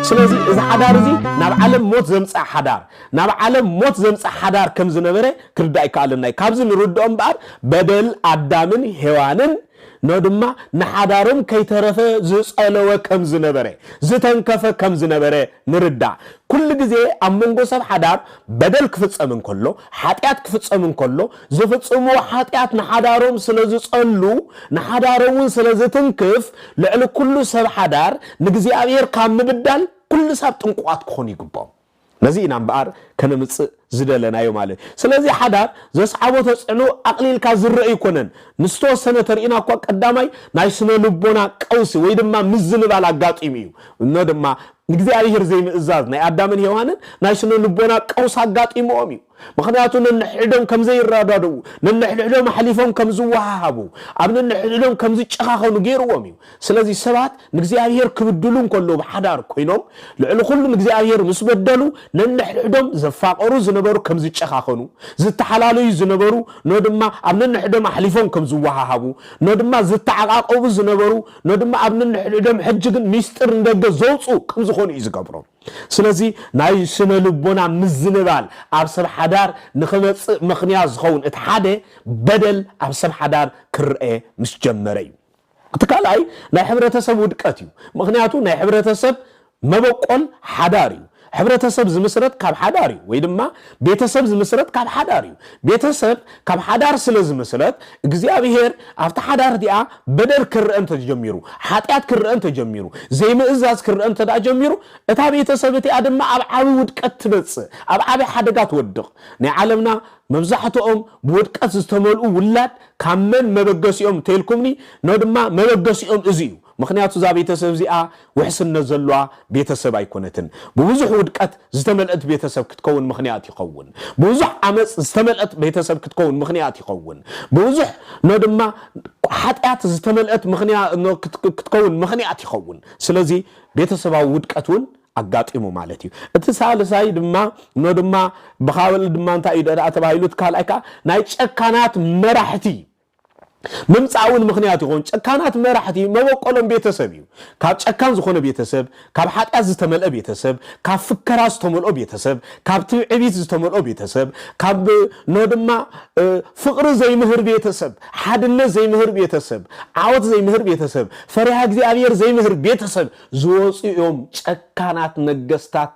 ስለዚህ እዚ ሓዳር እዚ ናብ ዓለም ሞት ዘምጽእ ሓዳር ናብ ዓለም ሞት ዘምጽእ ሓዳር ከም ዝነበረ ክርዳእ ይካኣለና ካብዚ ንርድኦም በኣር በደል ኣዳምን ሔዋንን ነድማ ንሓዳሮም ከይተረፈ ዝጸለወ ከም ዝነበረ ዝተንከፈ ከም ዝነበረ ንርዳ ኩሉ ግዜ ኣብ መንጎ ሰብ ሓዳር በደል ክፍጸም እንከሎ ሓጢያት ክፍጸም እንከሎ ዝፍጽሙ ሓጢያት ንሓዳሮም ስለዝጸሉ ንሓዳሮም ስለዝትንክፍ ልዕሊ ኩሉ ሰብ ሓዳር ንግዚአብሔር ካብ ምብዳል ኩሉ ሰብ ጥንቁቃት ክኾን ይግባእ ነዚ ኢና እምበኣር ከነምጽእ ዝደለናዮ ማለት ስለዚህ ሓዳር ዘስዓቦ ተጽዕኖ ኣቕሊልካ ዝረአ ይኮነን ንስተወሰነ ተርኢና እኳ ቀዳማይ ናይ ስነ ልቦና ቀውሲ ወይ ድማ ምዝንባል ኣጋጢሙ እዩ እነ ድማ ንግዚአብሔር ዘይምእዛዝ ናይ ኣዳምን ሔዋንን ናይ ስነ ልቦና ቀውሲ ኣጋጢሞም እዩ ምክንያቱ ነንሕዶም ከም ዘይራዳዱ ነንሕዶም ሓሊፎም ከም ዝወሃሃቡ ኣብ ነንሕዶም ከም ዝጨኻኸኑ ገይርዎም እዩ ስለዚህ ሰባት ንግዚአብሔር ክብድሉ እንከሎ ብሓዳር ኮይኖም ልዕሊ ኩሉ ንግዚአብሔር ምስ በደሉ ነንሕዶም ዘፋቀሩ ዝነበሩ ከም ዝጨኻኸኑ ዝተሓላለዩ ዝነበሩ ነድማ ኣብ ነንሕዶም ሓሊፎም ከም ዝወሃሃቡ ነድማ ዝተዓቃቀቡ ዝነበሩ ነድማ ኣብ ነንሕዶም ሕጂ ግን ሚስጥር እንደገ ዘውፁ ከም ዝኾኑ እዩ ዝገብሮም ስለዚህ ናይ ስነ ልቦና ምዝንባል ኣብ ሰብ ሓዳር ንኽመጽእ ምኽንያት ዝኸውን እቲ ሓደ በደል ኣብ ሰብ ሓዳር ክርአ ምስ ጀመረ እዩ እቲ ካልኣይ ናይ ሕብረተሰብ ውድቀት እዩ ምክንያቱ ናይ ሕብረተሰብ መበቆል ሓዳር እዩ ሕብረተሰብ ዝምስረት ካብ ሓዳር እዩ ወይ ድማ ቤተሰብ ዝምስረት ካብ ሓዳር እዩ ቤተሰብ ካብ ሓዳር ስለ ዝምስረት እግዚአብሔር ኣብቲ ሓዳር ዲኣ በደል ክርአን ተጀሚሩ ሓጢያት ክርአን ተጀሚሩ ዘይምእዛዝ ክርአን ተጀሚሩ እታ ቤተሰብ እቲኣ ድማ ኣብ ዓቢ ውድቀት ትበጽእ ኣብ ዓቢ ሓደጋ ትወድቕ ናይ ዓለምና መብዛሕትኦም ብውድቀት ዝተመልኡ ውላድ ካብ መን መበገሲኦም ተልኩምኒ ነው ድማ መበገሲኦም እዚ እዩ ምክንያቱ ዛ ቤተሰብ እዚኣ ውሕስነት ዘለዋ ቤተሰብ ኣይኮነትን ብብዙሕ ውድቀት ዝተመልአት ቤተሰብ ክትከውን ምክንያት ይኸውን ብብዙሕ ዓመጽ ዝተመልአት ቤተሰብ ክትከውን ምክንያት ይኸውን ብብዙሕ ነው ድማ ሓጢያት ዝተመልአት ምክንያት ክትከውን ምክንያት ይኸውን ስለዚህ ቤተሰባዊ ውድቀቱን ኣጋጢሙ ማለት እዩ እቲ ሳልሳይ ድማ ነው ድማ በኻብል ድማ እንታይ ይደዳ ተባሂሉት ካልኣይካ ናይ ጨካናት መራሕቲ ምምጻውን ምክንያት ይሆን ጨካናት መራሕቲ መበቆሎም ቤተሰብ እዩ ካብ ጨካን ዝኾነ ቤተሰብ ካብ ሓጢያት ዝተመልአ ቤተሰብ ካብ ፍከራ ዝተመልኦ ቤተሰብ ካብ ትዕቢት ዝተመልኦ ቤተሰብ ካብ ነው ድማ ፍቅሪ ዘይምህር ቤተሰብ ሓድነት ዘይምህር ቤተሰብ ዓወት ዘይምህር ቤተሰብ ፈሪሃ እግዚአብሔር ዘይምህር ቤተሰብ ዝወጽኦም ጨካናት ነገስታት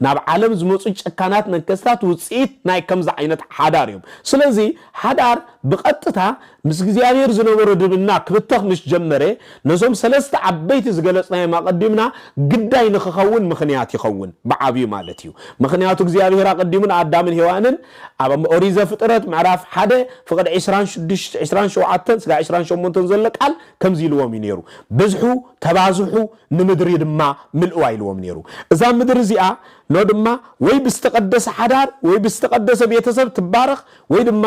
ናብ ዓለም ዝመጹ ጨካናት ነገስታት ውጽኢት ናይ ከምዛ ዓይነት ሓዳር እዮም ስለዚህ ሓዳር ብቐጥታ ምስ እግዚአብሔር ዝነበረ ድብና ክብተኽ ምስ ጀመረ ነዞም ሰለስተ ዓበይቲ ዝገለጽናዮ ማቀዲምና ግዳይ ንኽኸውን ምክንያት ይኸውን ብዓብይ ማለት እዩ ምክንያቱ እግዚአብሔር አቀዲሙን አዳምን ሔዋንን ኣብ ኦሪት ዘፍጥረት ምዕራፍ 1 ፍቅድ 26 27 ስጋ 28 ዘለቃል ከምዚ ኢልዎም ነይሩ ብዝሑ ተባዝሑ ንምድሪ ድማ ምልኡ ኢልዎም ነይሩ እዛ ምድሪ እዚኣ ነው ድማ ወይ ብስተቀደሰ ሓዳር ወይ ብስተቀደሰ ቤተሰብ ትባረኽ ወይ ድማ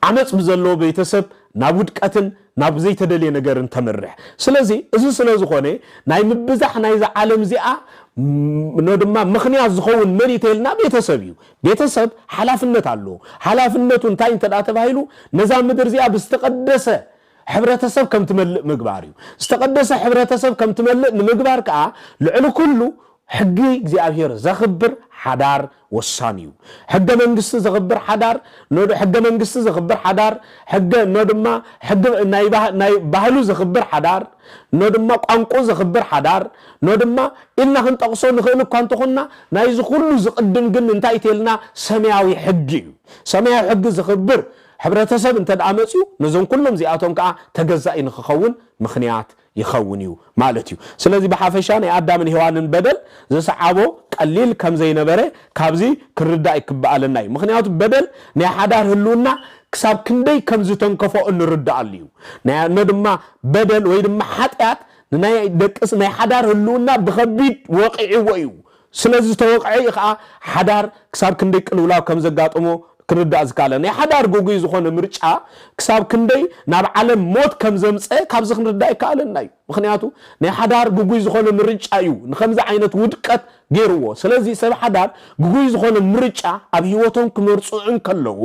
ዓመጽ ብዘሎ ቤተሰብ ናብ ውድቀትን ናብ ዘይተደልየ ነገርን ተመርሕ ስለዚህ እዚ ስለዝኾነ ናይ ምብዛሕ ናይ ዓለም እዚኣ ነው ድማ ምክንያት ዝኸውን መሪቴልና ቤተሰብ እዩ ቤተሰብ ሓላፍነት አሎ ሓላፍነቱ እንታይ ተባሂሉ ነዛ ምድር እዚኣ ብስተቀደሰ ሕብረተሰብ ከም ትመልእ ምግባር እዩ ዝተቀደሰ ሕብረተሰብ ከም ትመልእ ንምግባር ከዓ ልዕሊ ኩሉ ሕጊ እግዚአብሔር ዘኽብር ሓዳር ወሳኒ እዩ ሕገ መንግስቲ ዘኽብር ሓዳር ነው ሕገ መንግስቲ ዘኽብር ሓዳር ሕገ ነው ድማ ሕገ ናይ ባህሉ ዘኽብር ሓዳር ነው ድማ ቋንቋ ዘኽብር ሓዳር ነው ድማ ኢልና ክንጠቅሶ ንኽእል እኳ እንተኾና ናይ ዝኹሉ ዝቅድም ግን እንታይ ተልና ሰማያዊ ሕጊ እዩ ሰማያዊ ሕጊ ዘኽብር ሕብረተሰብ እንተዳመጽዩ ነዞም ኩሎም ዚኣቶም ከዓ ተገዛኢ ንኽኸውን ምክንያት ይኸውን እዩ ማለት እዩ ስለዚህ በሓፈሻ ናይ አዳምን ሔዋንን በደል ዘሰዓቦ ቀሊል ከም ዘይነበረ ካብዚ ክርዳእ ይክበኣለና እዩ ምክንያቱ በደል ናይ ሓዳር ህልውና ክሳብ ክንደይ ከም ዝተንከፎ እንርዳእ እዩ ናይ ድማ በደል ወይ ድማ ሓጢያት ናይ ደቅስ ናይ ሓዳር ህልውና ብኸቢድ ወቂዕዎ እዩ ስለዚህ ተወቅዒ ከዓ ሓዳር ክሳብ ክንደይ ቅልውላው ከም ዘጋጥሞ ክርዳእ ዝካለ ናይ ሓዳር ጎጉይ ዝኾነ ምርጫ ክሳብ ክንደይ ናብ ዓለም ሞት ከም ዘምፀ ካብዚ ክንርዳእ ይካኣለና እዩ ምክንያቱ ናይ ሓዳር ጎጉይ ዝኾነ ምርጫ እዩ ንከምዚ ዓይነት ውድቀት ገይርዎ ስለዚህ ሰብ ሓዳር ጎጉይ ዝኾነ ምርጫ ኣብ ህይወቶም ክመርጹ እንከለዉ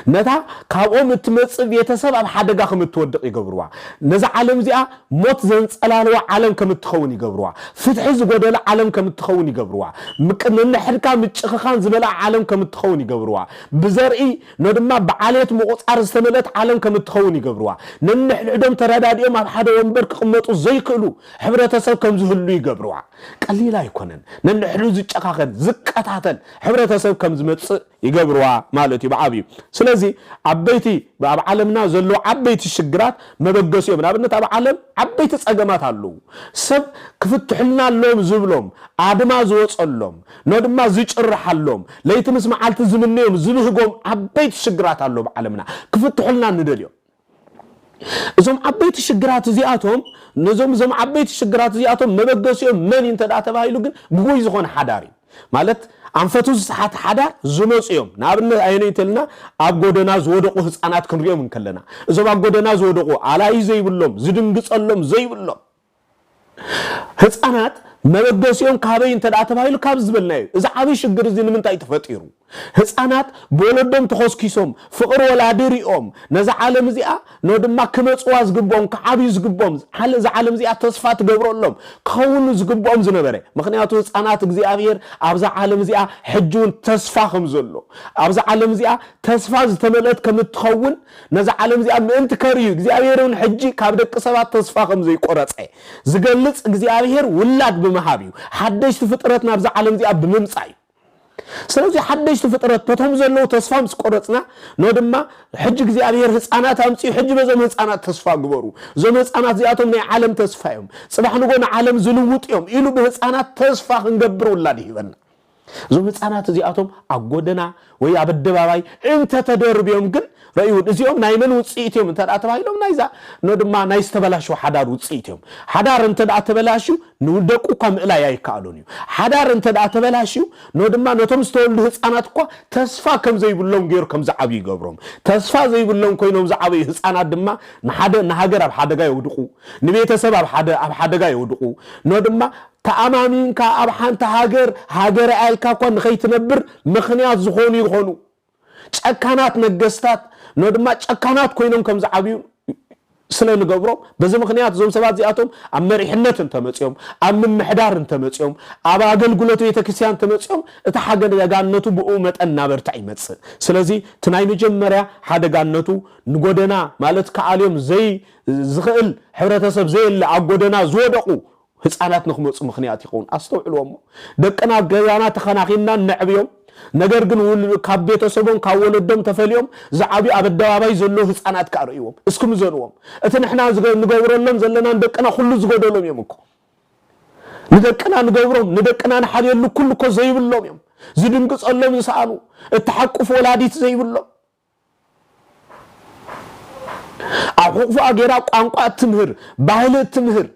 نتا كابوم تمصب يتسب اب حدغا كمتودق يغبروا نزا عالم زيا موت زنصلالوا عالم كمتخون يغبروا فتح زغدل عالم كمتخون يغبروا مقنن حدكا مچخخان زبلا عالم كمتخون يغبروا بزرئي ندما بعاليت مقصار استملت عالم كمتخون يغبروا ننحدم تراداديم اب حدا ومبر كقمطو زيكلو حبرتسب كم زهلو يغبروا قليلا يكونن ننحدو زچخخن زقاتاتل حبرتسب كم زمص يغبروا مالتي بعبي ስለዚህ አበይቲ በዓለምና ዘሎ አበይቲ ሽግራት መበገሲዮም ናብነት ዓለም አበይቲ ጸገማት አሉ ሰብ ክፍትሕልና ሎም ዝብሎም አድማ ዝወጸሎም ነድማ ዝጭርሐሎም ለይትምስ መዓልት ዝምነዮም ዝልህጎም አበይቲ ሽግራት አሉ በዓለምና ክፍትሕልና ንደልዮም እዞም አበይቲ ሽግራት እዚአቶም ነዞም አበይቲ ሽግራት እዚአቶም መበገሲዮም ምን እንተዳ ተባሂሉ ግን ብጎይ ዝኾነ ሓዳሪ ማለት አንፈቱ ሰዓት ሓዳር ዝመጽዮም ናብነ አይነይተልና አብጎደና ዝወደቁ ህፃናት ክንሪዮም እንከለና እዞም አብጎደና ዝወደቁ አላይ ዘይብሎም ዝድንግጸሎም ዘይብሎም ህፃናት መበገሲዮም ካበይ እንተዳ ተባሂሉ ካብ ዝበልናዩ እዚ ዓቢ ሽግር እዚ ንምንታይ ተፈጢሩ ህፃናት በወለዶም ተኾስኪሶም ፍቅር ወላድሪኦም ነዛ ዓለም እዚኣ ነው ድማ ክመጽዋ ዝግቦም ከዓቢ ዝግቦም እዚ ዓለም እዚኣ ተስፋ ትገብረሎም ከውን ዝግቦም ዝነበረ ምክንያቱ ህፃናት እግዚአብሔር ኣብዛ ዓለም እዚኣ ሕጁን ተስፋ ከም ዘሎ ኣብዛ ዓለም እዚኣ ተስፋ ዝተመለጥ ከም ትኸውን ነዛ ዓለም እዚኣ ምእንቲ ከርዩ እግዚአብሔርን ሕጂ ካብ ደቂ ሰባት ተስፋ ከም ዘይቆረጸ ዝገልጽ እግዚአብሔር ውላድ በመሃቢው ሓደሽቲ ፍጥረት ናብዛ ዓለም እዚኣ ብምምጻይ ስለዚህ ሓደሽቲ ፍጥረት በቶም ዘሎ ተስፋ ምስቆረጽና ነው ድማ ሕጂ እግዚአብሔር ህፃናት አምጪ ሕጂ በዘም ህፃናት ተስፋ ግበሩ ዘም ህፃናት ዚአቶም ናይ ዓለም ተስፋዮም ጽባሕ ንጎና ዓለም ዝልውጥዮም ኢሉ በህፃናት ተስፋ ክንገብር ውላድ ይበና ዘም ህፃናት ዚአቶም አጎደና ወይ አበደባባይ እንተ ተደርብዮም ግን رأيون إزيهم نايمن وتصيتهم أنت أتبايلهم نايزا نودما نايس تبلاشوا حدار وتصيتهم حدار أنت أتبلاشوا نودكوا كم إلا يكالونيو حدار أنت أتبلاشوا نودما نتوم استولوا هس أنا تقوى تسفى كم زي بلون غير كم زعبي قبرهم تسفى زي بلون كوينهم زعبي هس أنا دما نهاجر بحدا جاي ودقوا نبيت سبب بحدا جاي ودقوا نودما تأمامين كأبحان هاجر أيلكا كون خيت نبر مخنيات زخوني يخونو ጨካናት ነገስታት ነው ድማ ጨካናት ኮይኖም ከም ዝዓብዩ ስለንገብሮም በዚ ምክንያት ዞም ሰባት ዚአቶም ኣብ መሪሕነትን ተመጽዮም ኣብ ምምሕዳርን ተመጽዮም ኣብ አገልግሎት ቤተክርስቲያን ተመጽዮም እቲ ሓደጋነቱ ብኡ መጠን ናበርታ ይመጽእ ስለዚ ትናይ መጀመርያ ሓደጋነቱ ንጎደና ማለት ከአልዮም ዘይ ዝኽእል ሕብረተሰብ ዘይለ አጎደና ዝወደቁ ህፃናት ንኽመጹ ምክንያት ይኹን አስተውዕልዎም ደቅና ገዛና ተኸናኺና ንዕብዮም ነገር ግን ካብ ቤተሰቦም ካወለዶም ተፈልዮም ዝዓቢ አበደባባይ ዘሎ ህፃናት ካርዩዎም እስኩም ዘንዎም እቲ ንሕና ዝገብረሎም ዘለና ደቅና ሁሉ ዝጎደሎም የምኩ ንደቅና ንገብሮም ንደቅና ንሓብየሉ ኩሉ ኮ ዘይብሎም እዮም ዝድንግጸሎም ዝሰአሉ እተሐቅፉ ወላዲት ዘይብሎም አሁፉ አገራ ቋንቋ ትምህር ባህል ትምህር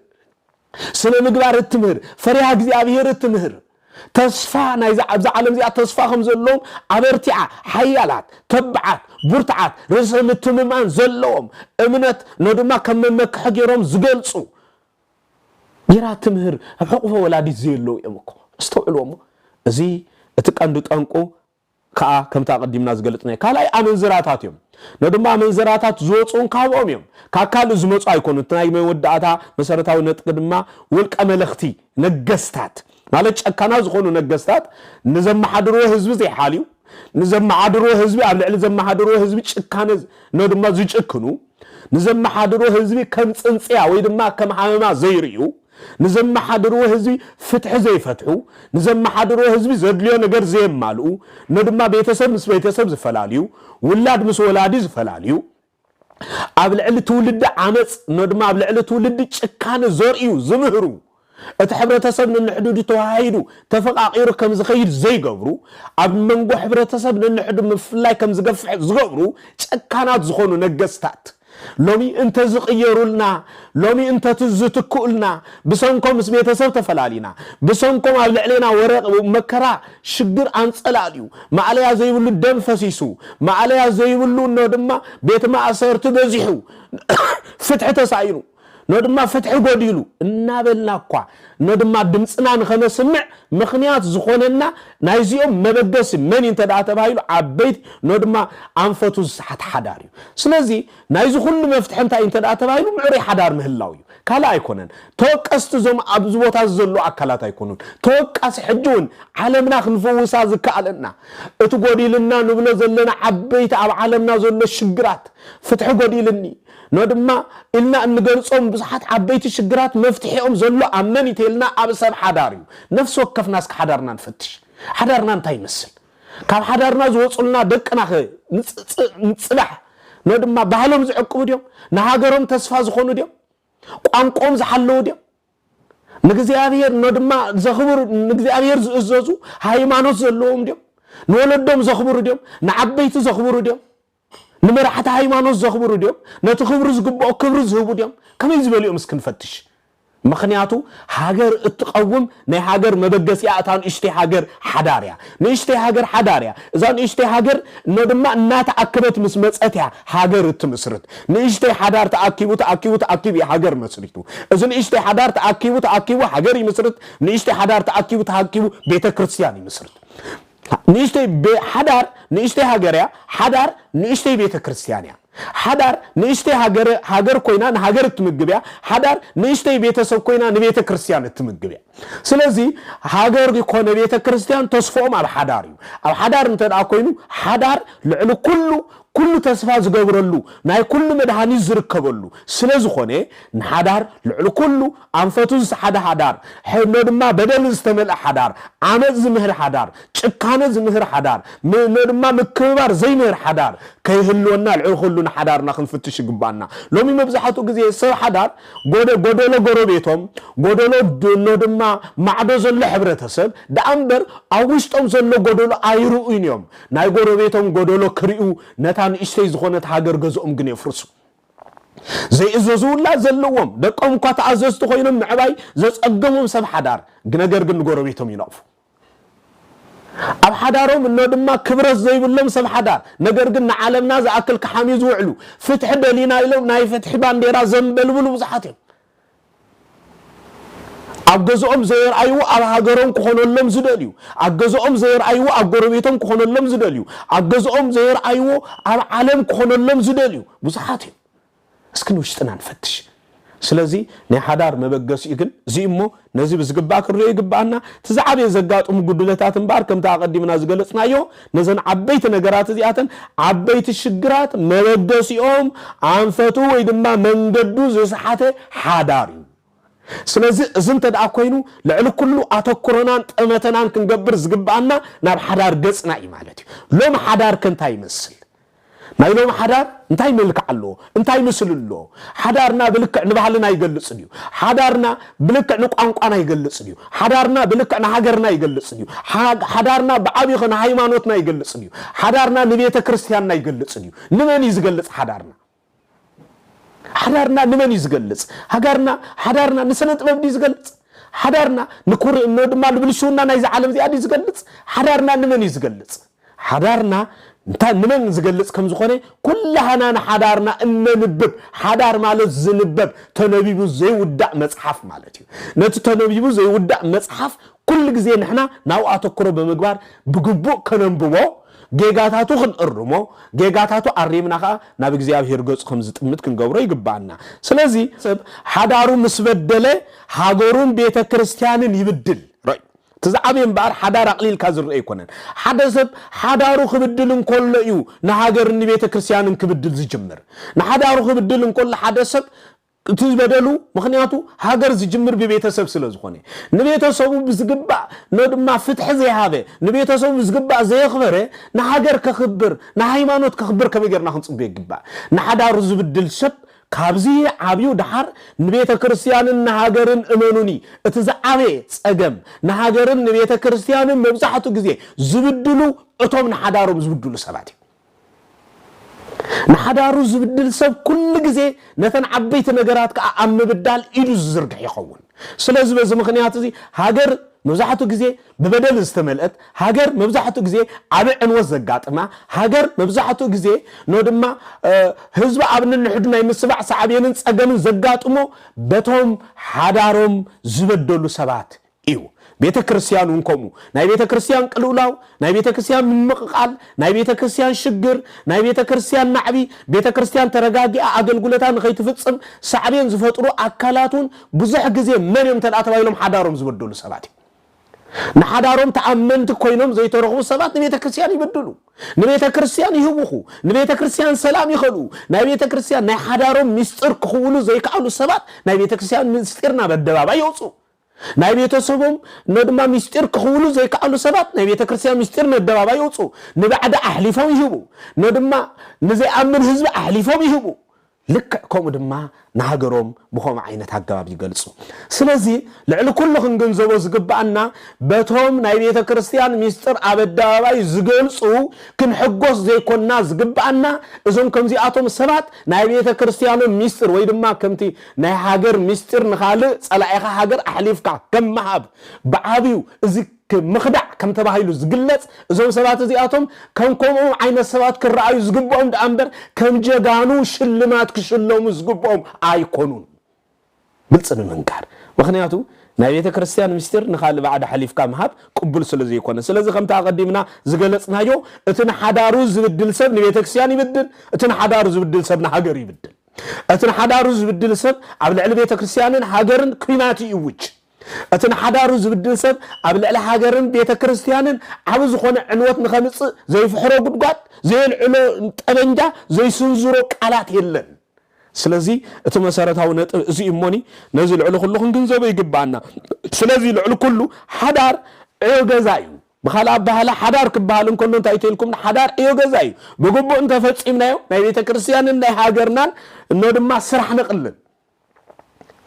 ስነ ምግባር ትምህር ፈሪሃ እግዚአብሔር ትምህር ተስፋ ናይ ዛዕብ ዓለም ዚኣ ተስፋ ከም ዘለዎም አበርቲዓ ሓያላት ተብዓት ቡርትዓት ርእሰ ምትምማን ዘለዎም እምነት ነው ድማ ከም መመክሕ ገይሮም ዝገልጹ ጌራ ትምህር ኣብ ሕቁፎ ወላዲት ዘየለው የምኮ استوعلوم እዚ እቲ ቀንዱ ጠንቁ ከአ ከምታ ቀዲምና ዝገልጽና ካላይ አመንዝራታትዮም ነው ድማ አመንዝራታት ዝወጹን ካብኦም እዮም ካካል ዝመጹ አይኮኑ ትናይ መወዳታ መሰረታዊ ነጥብ ድማ ወልቀ መለኽቲ ነገስታት ማለት ጨካና ዝኾኑ ነገስታት ንዘማሐድሮ ህዝብ ዘይሓልዩ ንዘማሐድሮ ህዝብ ኣብ ልዕሊ ዘማሐድሮ ህዝብ ጭካነ ነው ድማ ዝጭክኑ ንዘማሐድሮ ህዝብ ከም ጽንጽያ ወይ ድማ ከም ሓመማ ዘይርዩ ንዘማሐድሮ ህዝብ ፍትሕ ዘይፈትሑ ንዘማሐድሮ ህዝብ ዘድልዮ ነገር ዘይማልኡ ነው ድማ ቤተሰብ ምስ ቤተሰብ ዝፈላልዩ ውላድ ምስ ወላዲ ዝፈላልዩ ኣብ ልዕሊ ትውልድ ዓመጽ ነው ድማ ኣብ ልዕሊ ትውልድ ጭካነ ዘርዩ ዝምህሩ እቲ ሕብረተሰብ ንሕዱድ ተዋሂዱ ተፈቃቂሩ ከም ዝኸይድ ዘይገብሩ ኣብ መንጎ ሕብረተሰብ ንሕዱድ ምፍላይ ከም ዝገፍሕ ዝገብሩ ጨካናት ዝኾኑ ነገስታት ሎሚ እንተ ዝቕየሩልና ሎሚ እንተ ትዝትኩልና ብሰንኮም ምስ ቤተሰብ ተፈላሊና ብሰንኮም ኣብ ልዕሊና ወረቕ መከራ ሽግር አንጸላልዩ ማዕለያ ዘይብሉ ደም ፈሲሱ ማዕለያ ዘይብሉ ነው ድማ ቤት ማእሰርቲ በዚሑ ፍትሕ ተሳይኑ نودما فتح قديلو النابلنا قوا نودما دمصنا نخنسمع مخنيات زخوننا نايزيوم مبدس من انت داتبايلو عبيت نودما انفتو صحت حداري سلازي نايزو كل مفتح انت داتبايلو معري حدار مهلاوي كلا يكونن توقست زوم ابزبوتا زلو اكلات يكونون توقس حجون عالمنا خنفوسا زكالنا اتو قديلنا نبلو زلنا عبيت اب عالمنا زلو الشجرات فتح قديلني نودما إلنا أن نقرصهم بصحات عبيت الشجرات مفتحيهم زلوا أمني تيلنا أبسر حداريو نفس وقف ناس حدارنا نفتش حدارنا انتهي مثل كاب حدارنا زوصلنا دقنا خي نصلح نودما بحالهم زعقبوا ديوم نهاجرهم تسفا زخونوا ديوم قانقوم زحلوا ديوم نغزيابير نودما زخبر نغزيابير زوزو هايمانوس زلوهم ديوم نولدهم زخبروا ديوم نعبيت زخبروا ديوم نمرحت هايمانوس زخبروا ديوم نتخبر زقبوا كبر زهبوا ديوم كم يزبليهم مسكن فتش مخنياتو هاجر اتقوم ني هاجر مبغس ياتان اشتي هاجر حداريا نشتي هاجر حداريا اذا نشتي هاجر نودما انات اكبت مسمصتيا هاجر تمسرت نشتي حدار تاكيبو هاجر مسرتو اذا نشتي حدار تاكيبو هاجر يمسرت نشتي حدار تاكيبو بيت كريستيان يمسرت نشتي حدار نشتي هاجريا حدار نشتي بيت كريستيانيا حدار نشتي هاجر كوينا هاجر تمغبيا حدار نشتي بيتسب كوينا نبيت كريستيان تمغبيا سلازي هاجر يكون بيت كريستيان تصفوم على حداريو او حدار انت دا كوينو حدار لعلو كل تسفا زغبرلو ناي كل مدهاني زركبلو سلاز خونه نحدار لعلو كل انفتوز حدار حنو دما بدل استمل حدار عمز زمهر حدار ጭካነ ዝምህር حدار نودما مكبار زي مهر حدار كيهلونا لعلو كلنا حدارنا خنفتش يغبانا لومي مبزحاتو غزي سو حدار غودولو غروبيتوم غودولو نودما معدو زل حبرتسب دامبر اوشطوم زل غودولو ايروينيوم ناي غروبيتوم غودولو كريو نتان اشتي زخونت هاجر غزوم غني فرسو زي اززولا زلوم دقوم كو تعززت خوينم معباي زصقمم سب حدار غنغر غن غروبيتوم ينقف اب حدارهم انه دما كبرت زي بلهم سب حدار نجر ግን ዓለምና ዝአክል ከሐሚዝ ውዕሉ ፍትሕ ደሊና ኢሎም ናይ ፍትሕ ባንዴራ ዘንበልብሉ ብዙሓት አገዞም ዘየር አይው አብ ሀገሮም ኮሆነለም ዝደልዩ አገዞም ዘየር አይው አጎረቤቶም ኮሆነለም ዝደልዩ አገዞም ዘየር አይው አብ ዓለም ኮሆነለም ዝደልዩ ብዙሓት እስኪ ውሽጥና እንፈትሽ ስለዚህ ነሐዳር መበገስ ይግን ዚሞ ነዚ ብዝግባ ክሬ ይግባና ተዛዓበ ዘጋጡም ጉድለታትን ባር ከም ታቀዲምና ዝገለጽናዮ ነዘን ዓበይቲ ነገራት እዚአተን ዓበይቲ ሽግራት መበገሲኦም አንፈቱ ወይ ድማ መንገዱ ዘሰሓተ ሓዳር ስለዚህ እዝን ተዳ ኮይኑ ለዕል ኩሉ አተኩረናን ጠመተናን ክንገብር ዝግባና ናብ ሓዳር ገጽና ይ ማለት እዩ ሎም ሓዳር ከንታይ ይመስል ናይሎም ሓዳር እንታይ መልክ አሎ እንታይ መስልሎ ሓዳርና ብልክዕ ንባህልና ይገልጽልዩ ሓዳርና ብልክዕ ንቋንቋና ይገልጽልዩ ሓዳርና ብልክዕ ንሃገርና ይገልጽልዩ ሓዳርና በዓቢኸ ሃይማኖትና ይገልጽልዩ ሓዳርና ንቤተ ክርስቲያንና ይገልጽልዩ ንመን ይዝገልጽ ሓዳርና ንመን ይዝገልጽ ሓዳርና ንስነ ጥበብ ይዝገልጽ ሓዳርና ንኩር ድማ ንብልሹና ናይ ዓለም ዚኣዲ ይዝገልጽ ሓዳርና ንመን ይዝገልጽ ሓዳርና انت نمن زغلص كم زخونه كلنا حدارنا ان نبب حدار ማለት ዝንበብ ተነቢቡ ዘይውዳእ መጽሐፍ ማለት እዩ ነቲ ተነቢቡ ዘይውዳእ መጽሐፍ ኩሉ ግዜ ንሕና ናው አተኩሮ በመግባር ብግቡእ ከነንብቦ ጌጋታቱ ክንእርሞ ጌጋታቱ አሪምናኻ ናብ እግዚአብሔር ገጽ ከም ዝጥምት ክንገብሮ ይግባና ስለዚህ حدارو መስበደለ ሀገሩን ቤተ ክርስቲያንን ይብድል تزعبين بار حدار قليل كازر يكونن حدث حدارو خبدلن كليو نهاجر نبيت كريستيان كبدل زجمر نحدارو خبدلن كل حدث تزبدلو مخنياتو هاجر زجمر ببيتسب ስለዝኾነ ንቤተሰቡ ብዝግባ ነድማ ፍትሕ ዘይሃበ ንቤተሰቡ ብዝግባ ዘይኽበረ ንሃገር ከኽብር ንሃይማኖት ከኽብር ከመገርና ክንጽበ ይግባ ንሓዳሩ ዝብድል ሰብ ካብዚ ዓብዩ ድሓር ንቤተ ክርስቲያንን ንሃገርን እመኑኒ እትዛዓበ ጸገም ንሃገርን ንቤተ ክርስቲያንን መብዛሕቱ ግዜ ዝብድሉ እቶም ንሓዳሮም ዝብድሉ ሰባት ንሓዳሩ ዝብድል ሰብ ኩሉ ግዜ ነተን ዓበይቲ ነገራት ከ ኣምብዳል ኢሉ ዝርግሕ ይኸውን ስለዚህ በዚ ምኽንያት እዚ ሃገር مبزحتو جزء ببدل استملت هاجر مبزحتو جزء عبء وزقات ما هاجر مبزحتو جزء نودما حزب عبن الحدنا يمسبع صعبين أجمن زقات مو بتهم حدارهم زبدلو سبات إيو بيت كريستيان ونكمو ناي بيت كريستيان قلولاو ناي بيت كريستيان مققال ناي بيت كريستيان شجر ناي بيت كريستيان نعبي بيت كريستيان ترغاغي اغلغلتان خيتفصم صعبين زفطرو اكلاتون بزح غزي من يوم تلاتبايلهم حدارهم زبدلو سبات نحدارهم تأمنت كوينهم زي ترغو سبات نبيت كريستيان يبدلو نبيت كريستيان يهوخو نبيت كريستيان سلام يخلو ناي بيت كريستيان ناي حدارهم مستر كخولو زي كعلو سبات ناي بيت كريستيان مسترنا بالدبابا يوصو ناي بيتسبهم ندما مستر كخولو زي كعلو سبات ناي بيت كريستيان مستر ندبابا يوصو نبعد احلفهم يهبو ندما نزي امن حزب احلفهم يهبو لك كوم دما نهاجروم بخوم عينت هاجباب يغلصو سلازي لعل كل خنغنزبو زغبانا بتهم ناي بيت كريستيان مستر ابداباي زغلصو كن حغوس زي كنا زغبانا ازون كمزي اتوم سبات ناي بيت كريستيان مستر وي دما كمتي ناي هاجر مستر نخال صلايخه هاجر احليفكا كم مهاب بعابيو ازي مخدع كم تباهيلو زغلص ازون سبات زياتهم كم كومو عين سبات كرايو زغبوم دامبر كم جغانو شلمات كشلوم زغبوم ايكونون بلصن منكار مخنياتو ناي بيت كريستيان مستر نخال بعد حليف كام هاب قبل سلازي يكون سلازي خمتا قديمنا زغلصنايو اتن حدارو زبدل سب نبيت كريستيان يبدل اتن حدارو زبدل سب نهاجر يبدل اتن حدارو زبدل سب عبد العلي بيت كريستيانن هاجرن كريماتي يوج اتن حدارو زبدل سب عبد العلي هاجرن بيت كريستيانن عبو زخونه عنوت نخمص زي فحرو غدغات زي العلو طبنجا زي سنزرو قالات يلن سلازي اتو مسارتاو نطب ازي اموني نزي العلو كله كنغنزبو يغبانا سلازي العلو كله حدار ايو غزايو بخلا بحالا حدار كبحالن كله انت ايتلكم حدار ايو غزايو بغبو انت فصيمنايو ناي بيت كريستيانن ناي هاجرنان انو دما سرح نقلن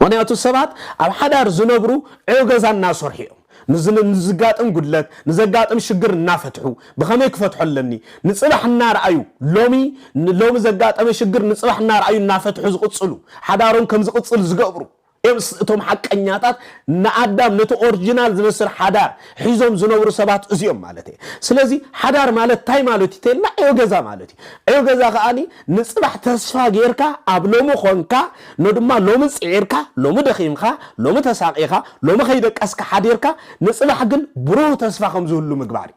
ونياتو سبات اب حدار زنبرو ايو غزانا سرحيهم نزغاطم غدلت نزغاطم شجر نافتحو بخمي كفتحلني نصبحنا رايو لومي زغاطم شجر نصبحنا رايو نافتحو زقصلو حدارون كم زقصل زغبرو اتوم حقኛታት نادام نتو اوريجينال زمسر حدار حيزوم زنبرو سبات ازيوم مالتي سلازي حدار مالت تاي مالتي تيلنا ايو غزا مالتي ايو غزا خاني نصبح تسفا غيركا ابلومو خونكا ندما لوم صيركا لوم دخيمخا لوم تساقيخا لوم خيدقسكا حديركا نصبح ግን برو تسفا خمزولو مغباري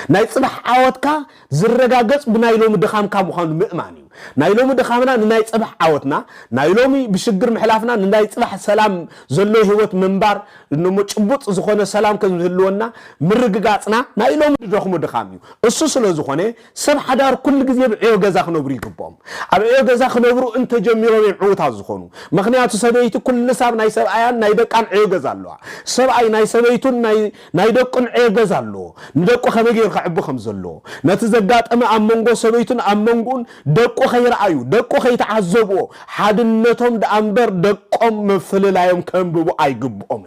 ناي صبح عوتكا زرغاغص بنايلوم دخامكا مخانو مئمانيو نايلوم دخامنا ناي صبح عوتنا نايلومي بشجر محلافنا ناي صبح سلام زلو هيوت منبار نمو چبوط زخونه سلام كزلونا مرغغاصنا نايلوم دخمو دخاميو اسو سلو زخونه سب حدار كل غزي بعيو غزا خنبري يغبوم اب عيو غزا خنبرو انت جميرو يعوتا زخونو مخنياتو سبيت كل ساب ناي سب ايان ناي دقان عيو غزالو سب اي ناي سبيتون ناي دقن عيو غزالو ندقو خمي يرخعبو خمزلو نتزغاطم امنغو سبيتون امنغون دقو خير ايو دقو خيتعذبو حدنتهم دانبر دقوم مفللايم كنبو ايغبوم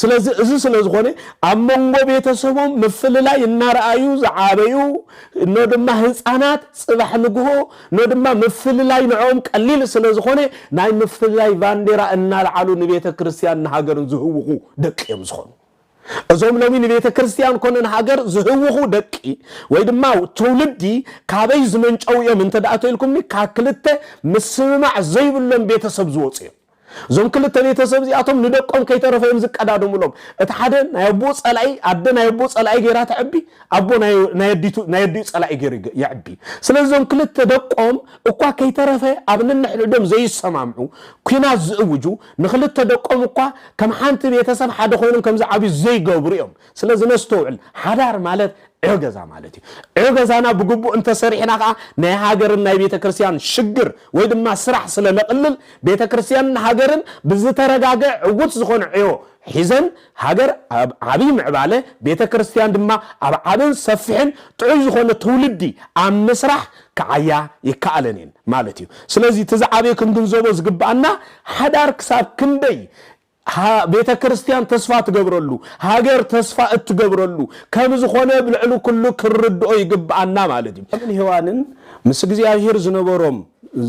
ስለዚህ ስለዝኾነ አመንጎ ቤተሰቦም መፍልላይ እናራዩ ዘዓበዩ ነድማ ህፃናት ጽባሕ ንግሆ ነድማ መፍልላይ ንዖም ቀሊል ስለዝኾነ ናይ መፍልላይ ባንዴራ እናልዓሉ ንቤተ ክርስቲያን ንሃገርን ዝህውኹ ደቅዮም ዝኾኑ እዞም ሎሚ ንቤተ ክርስቲያን ኮነን ሃገር ዝህውኹ ደቂ ወይ ድማ ትውልዲ ካበይ ዝመንጨው እዮም እንተዳእተልኩም ካክልተ ምስማዕ ዘይብሎም ቤተሰብ ዝወፅዩ زوم كل تبي تسبزي أتوم ندقهم كي تعرفوا يمزق أدادهم لهم اتحدن نايبوس على عدنا نايبوس على جيرات عبي أبو نايديس على جير يعبي سلام زوم كل تدقهم وقا كي تعرفوا أبنا نحن دم زي السماعو كنا زوجو نخل تدقهم وقا كم حنت بيتسب حدا خوينهم كم زعبي زي جبريهم سلام زين استوعل حدار مالت عجزا مالتي عجزانا بجبو انت سريحنا ناي هاجرن ناي بيت كريستيان شجر ويد ما سرح سلا نقلل بيت كريستيان هاجرن بزترغاغ عوت زخون عيو حزن هاجر عبي معباله بيت كريستيان دما عبن سفحن طعي زخون تولدي ام مسرح كعيا يكالنين مالتي سلازي تزعابيكم دنزوبو زغبانا حدار كساب كندي بيت كريستيان تصفى تقبرلو هاجر تصفى تقبرلو كم زخونه بالعلو كله كردو يقبعنا مالتي ابن هوانن مس እግዚአብሔር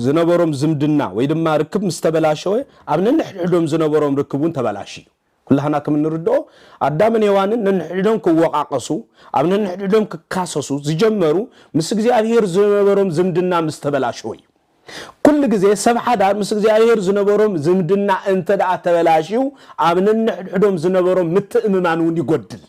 ዝነበሮም ዝምድና ወይ ድማ ርክብ ምስተበላሸው አብነን ሕዶም ዝነበሮም ርክቡን ተበላሺ كلنا كم نردو أدامن يوانن نحدهم كوقعقصو أبن نحدهم ككاسسو زجمرو مسجزي أبير زنبرم زمدنا مستبلا شوي كل جزء سبعة دار مسجزي أبير زنبرم زمدنا أنت دا تبلاشيو أبن نحدهم زنبرم متأممانون يقدل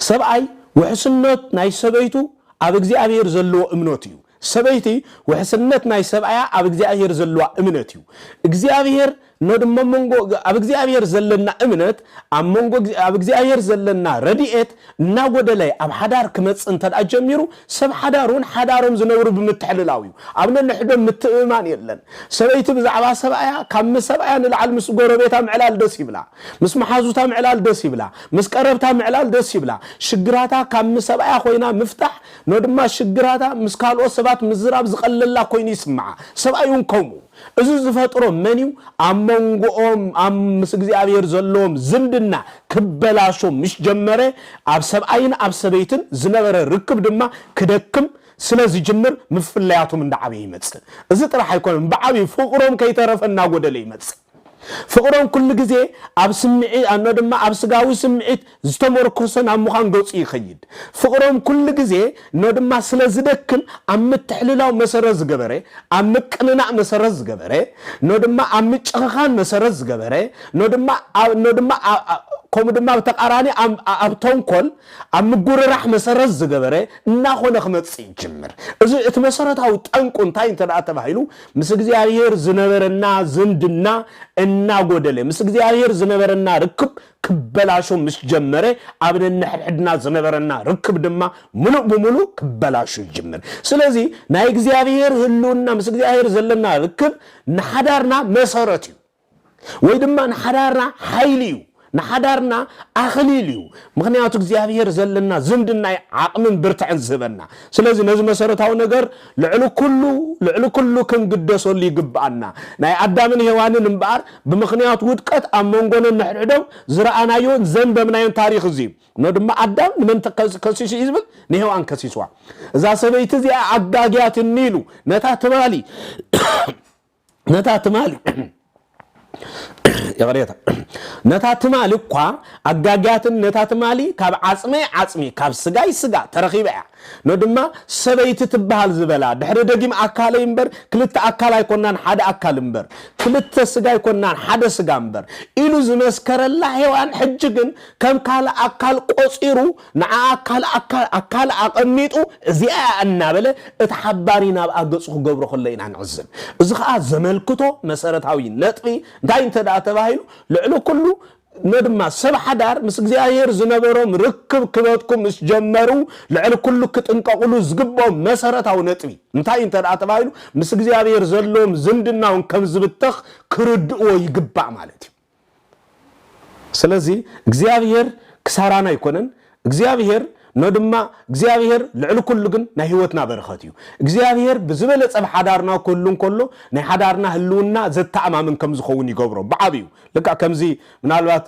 سبعي وحسنات ناي سبيتو أبجزي أبير زلو أمنوتيو سبيتي وحسنات ناي سبعة أبجزي أبير زلو أمنوتيو أجزي أبير نودم مونغو أبغزيابير زلنا إمنت أمونغو أبغزيابير زلنا رديئت ناودلي أب حدار كمتس أنت أجميرو سب حدارون حدارهم زنورو بمتحللاويو أبنا نحدو متأمان يلن سبيت بزعبا سبعيا كم سبعيا نلعال مسقورو بيتا معلال دسي بلا مس محازوتا معلال دسي بلا مس قربتا معلال دسي بلا شجراتا كم سبعيا خوينا مفتح نودما شجراتا مسكالو سبات مزراب زقللا كويني سمعا سبعيون كومو إذا زفترو منيو أمونغوم أم مسجزي أبير زلوم زندنا كبلاشو مش جمرة أبسب أين أبسبيتن زنبرة ركب دما كدكم سلازي جمر مفلياتو من دعابي يمتسن إذا ترى حيكون بعابي فقرهم كي ترفن ناقود لي يمتسن فقرهم كل جزء أبسمعي أنا دما أبسقاوي سمعت زتمر كوسن أم مخان قوس يخيد فقرهم كل جزء ندما سلازدكن أم تحللاو مسرز جبره أم كننا مسرز جبره ندما أم تشخان مسرز جبره ندما كم دما بتقاراني أم تونكل أم جور راح مسرز جبره ناخذ خمس جمر إذا اتمسرت أو تنكون تاين ترى أتباهيلو مسجزي عليه زنبرنا زندنا ناقودله مسجزي عليه زنبرنا ركب كبلاشو مش جمره أبدا نحدنا زنبرنا ركب دما ملو بملو كبلاشو جمر سلازي نايجزي عليه هلونا مسجزي عليه زلنا ركب نحدارنا مسارتيو ويدما نحدارنا حيليو نحدارنا أخليليو مغنياتو እግዚአብሔር ዘለና ዝምድና ዓቕምን ብርትዕን ዝህበና ስለዚ ነዚ መሰረታዊ ነገር ልዕሉ ኩሉ ክንግደሰሉ ይግባአና ናይ አዳምን ሔዋንን እምባር ብምኽንያት ውድቀት ኣብ መንጎኖን ንሕድሕዶም ዝረኣናዮ ዘንበብናዮ ታሪኽ እዚ ነው ድማ አዳም ምን ከሲሱ ይዝብል ንሔዋን ከሲስዋ እዛ ሰበይቲ እዚኣ አጋጊያት እንይሉ ነታ ትማሊ يا غريتا نتات مالي قا أجاجات نتات مالي كاب عصمي كاب سجا ترخيبة ندما سبيت تبهال زبلا دحر دقيم أكال ينبر كلت أكال يكونن حدا أكال ينبر كلت سجا يكونن حدا سجا ينبر إلو زمسكر الله يوان حججن كم كال أكال قصيرو نع أكال أقميتو زياء النابلة اتحبارينا بأجسخ جبر خلينا نعزم إذا زملكتو مسألة هاوي نطفي داين تدا تباهيلو لعلو كله ندما سبع حدار مسجزي أير زنبرم ركب كباتكم مش جمرو لعلو كله كتنقلوا زقبهم مسارات أو نطفي نتاي انت أتباهيلو مسجزي أير زلهم زندنا ونكم زبتخ كرد ويقبع مالتي سلازي እግዚአብሔር كسارانا يكونن እግዚአብሔር ندما እግዚአብሔር لعلو كله جن نهيوتنا برختيو እግዚአብሔር بزبل صب حدارنا كله نحدارنا هلونا زت أمامن كم زخوني جبرو بعبيو لك كمزي من الوقت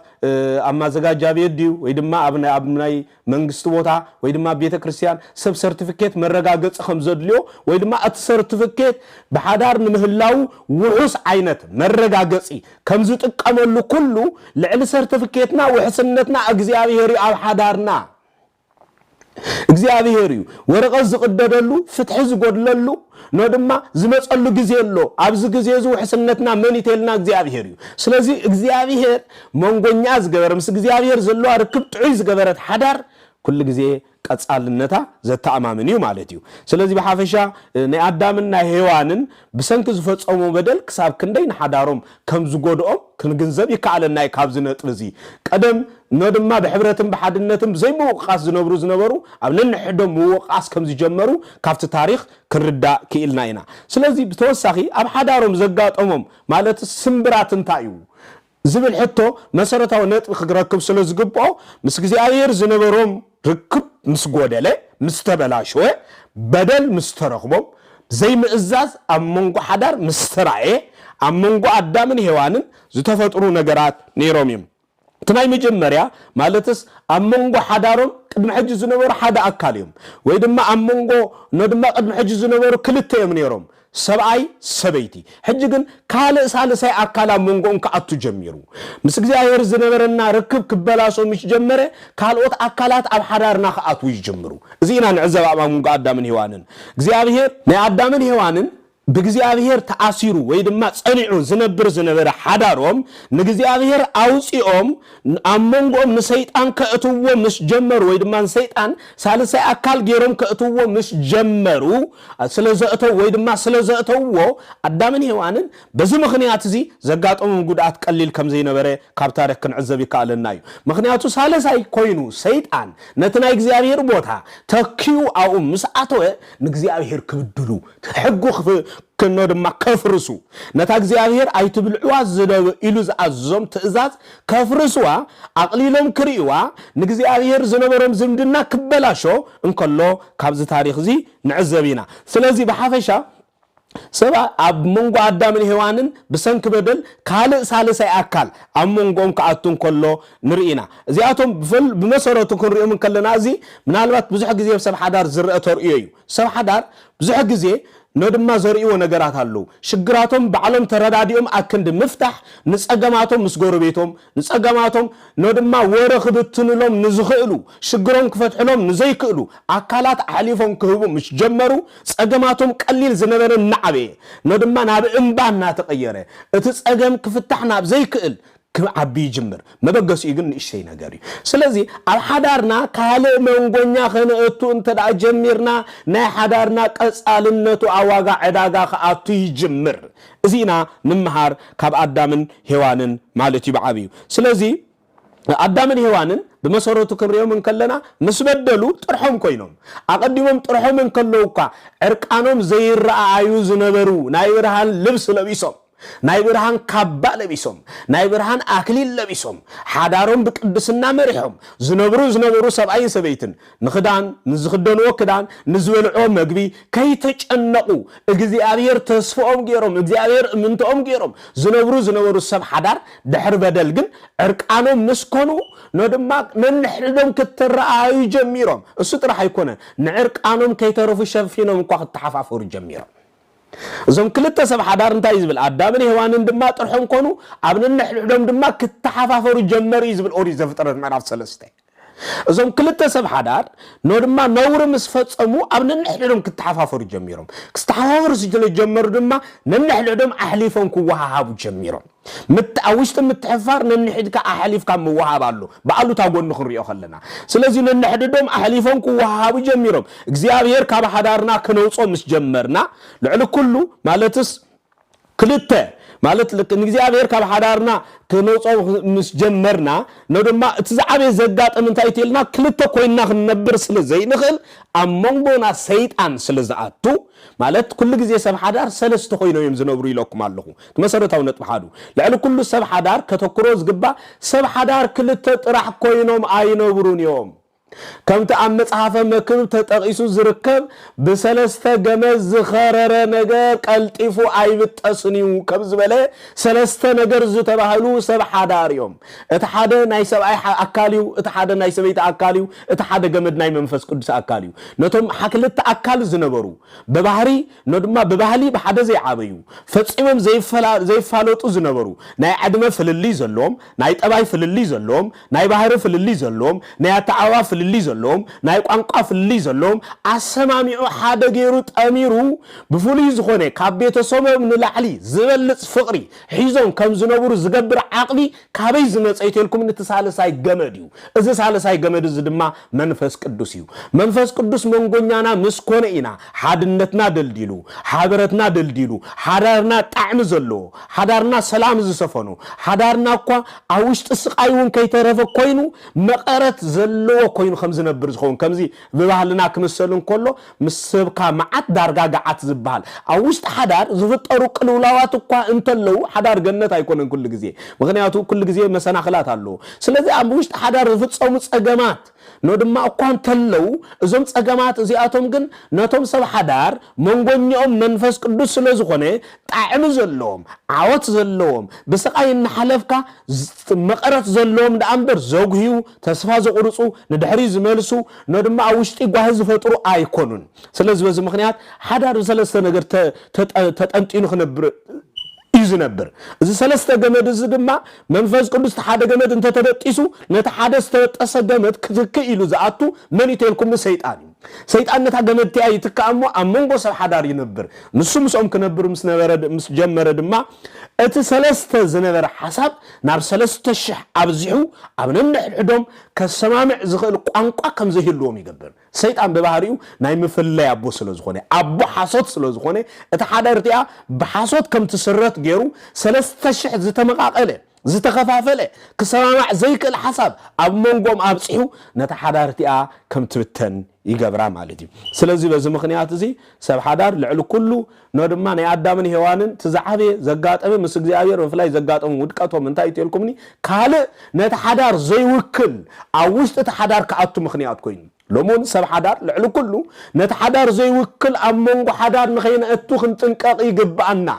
أما زجاج جابيديو ويدما أبناي منجست وطا ويدما بيت كريستيان سب سيرتيفيكيت من رجاجت خمسة ويدما سيرتيفيكيت بحدار نمهلاو وحوس عينت من رجاجتي كم زت أملو كله لعل سيرتيفيكيتنا وحسنتنا እግዚአብሔር أو حدارنا እግዚአብሔርዩ ወረቀዝ ዝቅደደሉ ፍትሕ ዝጎድለሉ ነው ድማ ዝመጸሉ ጊዜ ሎ ኣብዝ ጊዜ ዙ ሕስነትና መንይተልና እግዚአብሔርዩ ስለዚህ እግዚአብሔር መንጎኛ ዝገበረ ምስ እግዚአብሔር ዘሎ ርክብ ጥዑይ ዝገበረት ሓዳር ኩሉ ጊዜ ቀጻልነታ ዘተአማምን እዩ ማለት እዩ ስለዚህ በሐፈሻ ናይ አዳምና ሔዋንን ብሰንክ ዝፈጸሙ በደል ክሳብ ክንደይ ንሓዳሮም ከም ዝጎድኦም ክንግንዘብ ይካኣለና ካብ ዝነጥብ እዚ ቀደም ندما بحبرتهم بحدنتهم زي موقاس زنبرو أبلن حدهم موقاس كم زجمرو كافت تاريخ كردا كيلنا هنا سلازي بتوسخي أب حدارهم زقات مالت سمبرات انتايو زبل حتى مسارته ونت خجركم سلاز جبوا مسكزي أير زنبروم ركب مسجودله مستبلاشوه بدل مسترخبهم زي مئزاز أمونجو حدار مسترعي أمونجو أدامن هوانن زتفترو نجارات نيروميم تناي مجمريا مالتس أمونجو حدارهم قدم حج زنبور حدا أكاليهم ويدما أمونجو ندما قدم حج زنبور كلتهم نيروم ሰብአይ ሰበይቲ ሕጅግን ካልእ ሳልሳይ አካላ መንጎን ከአቱ ጀሚሩ ምስ እግዚአብሔር ዝነበረና ርክብ ክበላሶ ምሽ ጀመረ ካልኦት አካላት አብ ሓዳርና ከአቱ ይጀምሩ እዚና ንዕዘብ አማሙን አዳምን ሔዋንን እግዚአብሔር ናይ አዳምን ሔዋንን በእግዚአብሔር ተአሲሩ ወይ ድማ ጸኒዑ ዝነበረ ሓዳሮም ንእግዚአብሔር አውጺኦም አመንጎም ንሰይጣን ከእትዎ ምስ ጀመሩ ወይ ድማ ሰይጣን ሳልሳይ አካል ገሮም ከእትዎ ምስ ጀመሩ ስለዘእተው ወይ ድማ ስለዘእተውዎ አዳምን ሔዋንን በዚ ምኽንያት እዚ ዘጋጠሙ ጉዳት ቀሊል ከም ዘይነበረ ካብ ታሪክ ክንዕዘብ ይካለናዩ ምኽንያቱ ሳልሳይ ኮይኑ ሰይጣን ነትናይ እግዚአብሔር ቦታ ተኪው አው ምስ አተወ ንእግዚአብሔር ክብድሉ ሕጉ كنو دما كفرسو نتا እግዚአብሔር አይትብልዑዋ ዘደብ ኢሉ ዝአዘዞም ትእዛዝ ከፍርሱዋ አቅሊሎም ክሪዋ ንእግዚአብሔር ዝነበሮም ዝምድና ክበላሾ እንከሎ ካብዚ ታሪክ እዚ ንዕዘቢና ስለዚህ በሐፈሻ ሰባ አብ መንጎ አዳምን ሔዋንን በሰንክ በደል ካልእ ሳልሳይ አካል አብ መንጎም ከአቱን ከሎ ንርኢና እዚአቶም በመሰረቱ ክንሪኦም ከለና እዚ ምናልባት ብዙሕ ጊዜ ሰብ ሓዳር ዝርአ ተርእዩ ሰብ ሓዳር ብዙሕ ጊዜ ነድማ ዘርእዮ ነገራት አሉ ሽግራቶም በዓለም ተረዳዲኦም አክንድ ምፍታሕ ንጸገማቶም ምስጎሩ ቤቶም ንጸገማቶም ነድማ ወረኽብትንሎም ንዝኽእሉ ሽግሮም ክፈትሕሎም ንዘይክእሉ አካላት አሕሊፎም ክህቡ ምስ ጀመሩ ጸገማቶም ቀሊል ዝነበረ ናዕበ ነድማ ናብ እምባና ተቀየረ እቲ ጸገም ክፍታሕ ናብ ዘይክእል كعبي جمر ما بقص يقول إشي نجاري سلزي على حدارنا كهلا منقولنا خنقتو أنت دا جمرنا نا حدارنا كسالنا تو عواقع عداقا خاطي جمر زينا نمهار كاب أدامن هوانن مالتي بعبي سلزي أدامن هوانن بمسورة كريم من كلنا مسبدلو ترحم كوينهم أقدمهم ترحم من كلوكا إركانهم زي الرعايوز نبرو نايرهان لبس لبيسهم ናይ ብርሃን ካባ ለቢሶም ናይ ብርሃን አክሊል ለቢሶም ሓዳሮም በቅድስና መሪሖም ዝነብሩ ሰብአይ ሰበይትን ንኽዳን ንዝኽደንዎ ክዳን ንዝበልዖ መግቢ ከይተጨነቁ እግዚአብሔር ተስፋኦም ገይሮም እግዚአብሔር ምንተኦም ገይሮም ዝነብሩ ሰብ ሓዳር ድሕር በደል ግን ዕርቃኖም መስኮኑ ነድማ መንሕዶም ክትረአዩ ጀሚሮም እሱ ጥራሕ አይኮነ ንዕርቃኖም ከይተረፉ ሸፊኖም እንኳ ክትሓፋፈሩ ጀሚሮም زم كلتا سب حدار انتا يزبل آدامن هوانن دما ترحم كونو ابنن نحلم دما كتحفافرو جمر يزبل اوري زفترت معرف سلسته زم كلتا سب حدار نو دما نور مسفصمو ابنن نحلم كتحفافرو جميرهم كتحفافرو سجل جمر دما نحلم احليفهم كوهابو جميرهم متعوشت متحفار ننحد كأحليف كم وهاب الله بعلو تاقول نخريو خلنا سلازي ننحددهم أحليفهم كوهاب جميرهم እግዚአብሔር ካብ ሓዳርና ከነውጾ ምስ ጀመርና ልዕሊ ኩሉ ማለትስ ክልተ ማለት ልክ እግዚአብሔር ካብ ሓዳርና ከነውጾ ምስ ጀመርና ነው ድማ እቲ ዝዓበ ዘጋጠም እንታይ ተልና ክልተ ኮይና ክንነብር ስለዘይንኽል አመንጎና ሰይጣን ስለዝአቱ ማለት ኩሉ ጊዜ ሰብ ሓዳር ሰለስተ ኮይኖም እዮም ዝነብሩ ኢለኩም ኣለኹ መሰረታው ነጥብ ሓዱ ልዕሊ ኩሉ ሰብ ሓዳር ከተክሮ ዝግባ ሰብ ሓዳር ክልተ ጥራሕ ኮይኖም አይነብሩን እዮም ከምቲ ኣብ መጽሐፈ መክብብ ተጠቂሱ ዝርከብ በሰለስተ ገመድ ዝኸረረ ነገር ቀልጢፉ አይብጠስኒው ከም ዝበለ ሰለስተ ነገር ዝተባህሉ ሰብ ሓዳር እዮም እቲ ሓደ ናይ ሰብኣይ ኣካልዩ እቲ ሓደ ናይ ሰበይቲ ኣካልዩ እቲ ሓደ ገመድ ናይ መንፈስ ቅዱስ ኣካልዩ ነቶም ሓክልተ ኣካል ዝነበሩ በባህሪ ነድማ በባህሊ በሓደ ዘይዓበዩ ፈጺሞም ዘይፋለጡ ዝነበሩ ናይ ዓድመ ፍልሊ ዘለዎም ናይ ጠባይ ፍልሊ ዘለዎም ናይ ባህሪ ፍልሊ ዘለዎም ናይ ኣተዓዋ ፍልሊ ዘለዎም ናይ ቋንቋ ፍልሊ ዘለዎም አሰማሚዑ ሓደ ገይሩ ጠሚሩ ብፍሉይ ዝኾነ ካብ ቤተሰቦም ንላዕሊ ዝበልጽ ፍቅሪ ሒዞም ከም ዝነብሩ ዝገብር ዓቅሊ ካበይ ዝመጽይተልኩም ንተሳለሳይ ገመድ እዩ እዚ ሳለሳይ ገመድ እዚ ድማ መንፈስ ቅዱስ እዩ መንፈስ ቅዱስ መንጎኛና ምስኮነ ኢና ሓድነትና ደልዲሉ ሓበረትና ደልዲሉ ሓዳርና ጣዕሚ ዘለዎ ሓዳርና ሰላም ዝሰፈኑ ሓዳርና እኳ አውሽጥ ስቃይውን ከይተረፈ ኮይኑ መቀረት ዘለዎ ኮይኑ ከም ዝነብር ዝኸውን ከምዚ በባህልና ክምሰልን ከሎ ምስብካ ማዓት ዳርጋ ጋዓት ዝበሃል አውሽጥ ሓዳር ዝፍጠሩ ቅልውላዋት እኳ እንተለው ሓዳር ገነት አይኮነን ኩሉ ጊዜ ምክንያቱ ኩሉ ጊዜ መሰናኽላት አለው ስለዚህ አውሽጥ ሓዳር ዝፍጸሙ ጸገማት ነው ድማ እኳ እንተለው እዞም ጸገማት እዚአቶም ግን ነቶም ሰብ ሓዳር መንጎኛኦም መንፈስ ቅዱስ ስለዝኾነ ጣዕሚ ዘለዎም ዓወት ዘለዎም በስቃይ ንሓለፍካ መቀረት ዘለዎም ዳንበር ዘጉሂው ተስፋ ዘቁርጹ ንድሕሪ ባህሪ ዝመልሱ ነድማ አውሽጢ ጓህዝ ፈጥሩ አይኮኑን ስለዚህ በዚህ ምክንያት ሓዳር ሰለስተ ነገር ተጠንጢኑ ክነብር ይዝነብር እዚ ሰለስተ ገመድ እዚ ድማ መንፈስ ቅዱስ ሓደ ገመድ እንተ ተበጢሱ ነታ ሓደ ዝተጠሰ ገመድ ክትክ ኢሉ ዝኣቱ መን ይተልኩም ሰይጣን ሰይጣን ነታ ገመድ ቲያ ይትካሞ አመንጎ ሰብ ሓዳር ይነብር ንሱም ሶም ክነብር ምስ ጀመረ ድማ እቲ ሰለስተ ዝነበረ ሓሳብ ናብ ሰለስተ ሽሕ ኣብዚሑ ኣብነንሕዶም ከሰማምዕ ዝኽእል ቋንቋ ከም ዘይህልዎም ይገብር ሰይጣን በባህሪው ናይ ምፍለይ አቦ ስለዝኾነ አቦ ሓሶት ስለዝኾነ እቲ ሓዳር ቲያ በሓሶት ከም ትስረት ገይሩ ሰለስተ ሽሕ ዝተመቃቀለ ዝተከፋፈለ ከሰማምዕ ዘይክእል ሓሳብ ኣብ መንጎም ኣብጽሑ ነታ ሓዳር ቲያ ከም ትብተን ይገብራ ማለት እዩ ስለዚህ በዚህ ምክንያት እዚ ሰብ ሓዳር ልዕል ኩሉ ነው ድማ ናይ አዳምን ሔዋንን ተዛዓበ ዘጋጠመ ምስ እግዚአብሔር ወፍላይ ዘጋጠሙ ውድቀቶም እንታይ ይተልኩምኒ ካለ ነታ ሓዳር ዘይውክል አውሽጥ ተሓዳር ከአቱ ምክንያት ኮይኑ ለሞን ሰብ ሓዳር ልዕል ኩሉ ነታ ሓዳር ዘይውክል ኣብ መንጎ ሓዳር ንኸይነእቱ ክንጥንቀቕ ይግባአና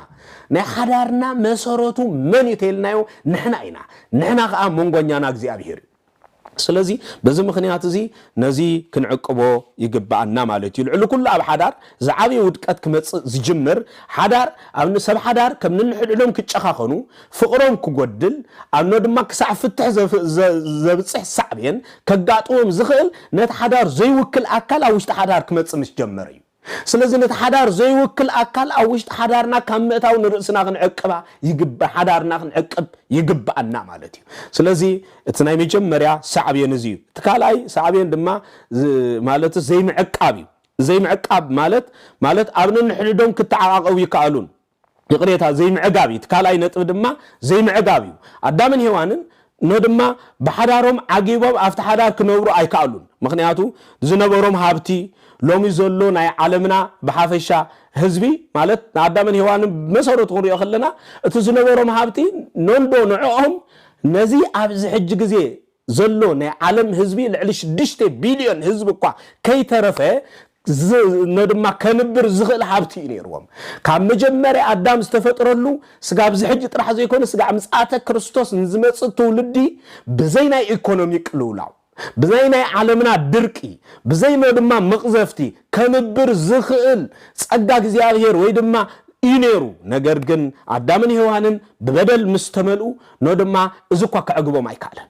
ናይ ሓዳርና መሰረቱ መን ይተልናዮ ንሕና ኢና ንሕና ከዓ መንጎኛና እግዚአብሔር ስለዚህ በዚህ ምክንያት እዚ ነዚ ክንዕቅቦ ይግባአና ማለት እዩ ልዕል ኩሉ ኣብ ሓዳር ዝዓበ ውድቀት ክመጽእ ዝጅምር ሓዳር ኣብ ሰብ ሓዳር ከም ንሕድሎም ክጨኻኸኑ ፍቅሮም ክጎድል ኣብኖ ድማ ክሳዕ ፍትሕ ዘብጽሕ ሳዕብን ከጋጥዎም ዝኽእል ነታ ሓዳር ዘይውክል አካል ኣብ ውሽጢ ሓዳር ክመጽእ ምስ ጀመረ እዩ ስለዚህ ነታ ሓዳር ዘይውክል አካል ኣብ ውሽጢ ሓዳርና ካብ ምእታው ንርእስና ክንዕቅባ ይግባ ሓዳርና ክንዕቅብ ይግባአና ማለት እዩ ስለዚህ እቲ ናይ መጀመርያ ሳዕብን እዚ ተካላይ ሳዕብን ድማ ማለት ዘይምዕቃብ እዩ ዘይምዕቃብ ማለት ኣብነ ንሕድዶም ክተዓቃቀው ይካሉን ይቅሬታ ዘይምዕጋብ እዩ ተካላይ ነጥብ ድማ ዘይምዕጋብ እዩ አዳምን ሔዋንን ነው ድማ በሓዳሮም ዓጊቦም ኣብቲ ሓዳር ክነብሩ አይካሉን ምክንያቱ ዝነበሮም ሃብቲ ሎሚ ዘሎ ናይ ዓለምና በሓፈሻ ህዝቢ ማለት አዳምን ሔዋንን መሰረቱ ሪኦ ከለና እቲ ዝነበሮም ሃብቲ ነንዶ ንዕኦም ነዚ ኣብዚ ሕጂ ግዜ ዘሎ ናይ ዓለም ህዝቢ ልዕሊ 6 ቢልዮን ህዝቢ እኳ ከይተረፈ ነድማ ከንብር ዝኽእል ሃብቲ ነይርዎም ካብ መጀመርያ አዳም ዝተፈጥረሉ ስጋ ኣብዚ ሕጂ ጥራሕ ዘይኮነ ስጋ ምጽአተ ክርስቶስ ንዝመጽእ ትውልዲ ብዘይ ናይ ኢኮኖሚ ቅልውላው ብዘይ ናይ ዓለምና ድርቂ ብዘይ ድማ መቅዘፍቲ ከንብር ዝኽእል ጸጋ እግዚአብሔር ወይ ድማ ይነሩ ነገር ግን አዳምን ሔዋንን በበደል ምስተመሉ ነው ድማ እዚ እኳ ከዕግቦም አይካለን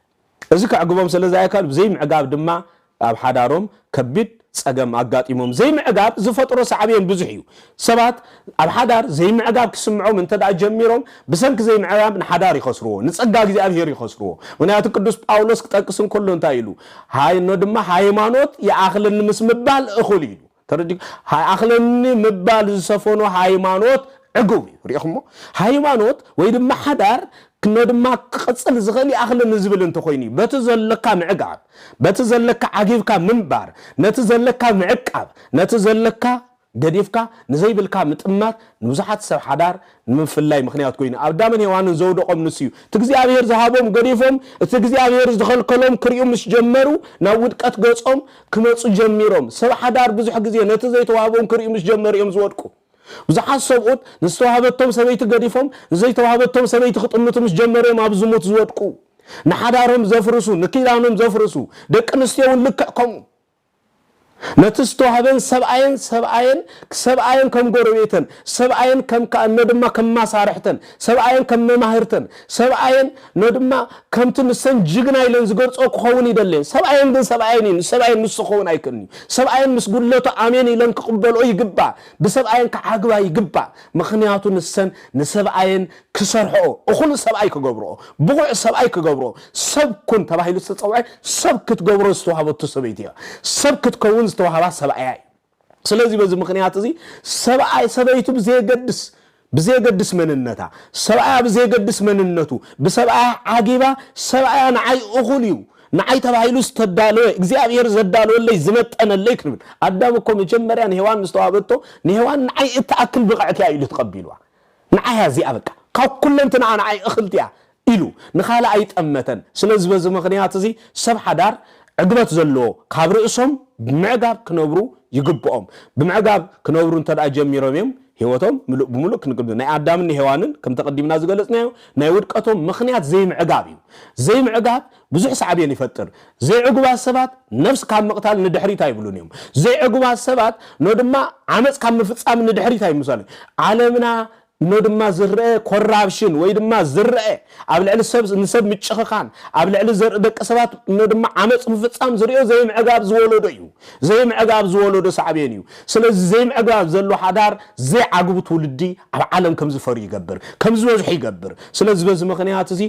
እዚ ከዕግቦም ስለዚህ አይካል ብዘይ ምዕጋብ ድማ ኣብ ሓዳሮም ከቢድ ጸገም አጋጢሞም ዘይምዕጋብ ዝፈጥሮ ሳዕብን ብዙሕ እዩ ሰባት ኣብ ሓዳር ዘይምዕጋብ ክስምዖም እንተዳ ጀሚሮም ብሰንኪ ዘይምዕጋብ ንሓዳር ይኸስርዎ ንጸጋ እግዚአብሔር ይኸስርዎ ምክንያቱ ቅዱስ ጳውሎስ ክጠቅስን ከሎ እንታይ ኢሉ ሃይ ነው ድማ ሃይማኖት የአኽልን ምስ ምባል እኹል ኢሉ ተረዲ አኽልን ምባል ዝሰፈኖ ሃይማኖት ዕጉብ ሪእኹሞ ሃይማኖት ወይ ድማ ሓዳር كنو دما قصل زغلي اخل نزبل انت خويني بتزلكا معقاب بتزلكا عجيبكا منبار نتزلكا معقاب نتزلكا قديفكا نزيبلكا متأمات نوزحات سب حدار نمفلاي مخنيات كويني أبدامن يوانن زودقهم نسيو تكزي أبيهر زهابهم قديفهم تكزي أبيهر زدخل كلهم كريوم مش جمرو ناود كتقصهم كمتسو جميرهم سب حدار بزح قزي نتزي توهابهم كريوم مش جمر يوم زودكو بزحات سبقوت نستوهابتهم سبيت قديفهم زي توهابتهم سبيت خطمتهم مش جمرهم أبزموت زودكو نحدارهم زفرسو نكيلانهم زفرسو دك نستيون لككم نتستو هبن سبعين كم قرويتن سبعين كم ندما كم مصارحتن سبعين كم مماهرتن سبعين ندما كم تنسن جيغنا يلن زغرص كخون يدلين سبعين نس خون ايكني سبعين مس قلتو امين يلن كقبلو يغبا بسبعين كعغبا يغبا مخنياتو نسن نسبعين كسرحو اخل سبعي كغبرو بقع سبعي كغبرو سب كن تباهيلو تصوعي سب كتغبرو استوهابتو سبيتيا سب كتكون استوهابا سبعي ስለዚህ በዚህ ምክንያት እዚ ሰብአይ ሰበይቱ بزي قدس مننتا سبعي بزي قدس مننتو بسبعي عاقبا سبعي نعي اخوليو نعي تباهيلو استدالو እግዚአብሔር ዘዳሎ ለይ ዝመጠነ ለይ ክብል አዳምኮ መጀመሪያን ሔዋን መስተዋበቶ ንሔዋን نعي እታክል ብቃዕት ያይሉ ተቀቢልዋ نعي هذه ابقى كلنتنا نعي اخلتيا ኢሉ ንኻላ አይጠመተን ስለዚህ በዚህ ምክንያት እዚ ሰብ ሓዳር ዕግበት ዘለዎ ካብ ርእሶም ብምዕጋብ ክነብሩ ይግብኦም ብምዕጋብ ክነብሩ እንተዳ ጀሚሮም ሕይወቶም بملك نقول ناي آدم نهوانن كم تقدمنا زغلصنا ناي ودقتهم مخنيات زي معقاب زي معقاب بزح صعبين يفطر زي عقبا سبات نفس كان مقتال ندحريتا يبلونيهم زي عقبا سبات نو دما عمص كان مفصام ندحريتا يمسال عالمنا نو دما زرئ كورابشن ወይ ድማ ዝርአ ኣብ ልዕሊ ሰብ ንሰብ ምጭኸኻን ኣብ ልዕሊ ዘርኢ ደቂ ሰባት نو دما ዓመጽ ምፍጻም ዝርዮ ዘይ ምዕጋብ ዝወለዶ እዩ ዘይ ምዕጋብ ዝወለዶ ሳዕቤን እዩ ስለዚ ዘይ ምዕጋብ ዘሎ ሓዳር ዘይ ዓግቡ ትውልዲ ኣብ ዓለም ከም ዝፈሩ ይገብር ከም ዝበዝሑ ይገብር ስለዚ በዚ ምኽንያት እዚ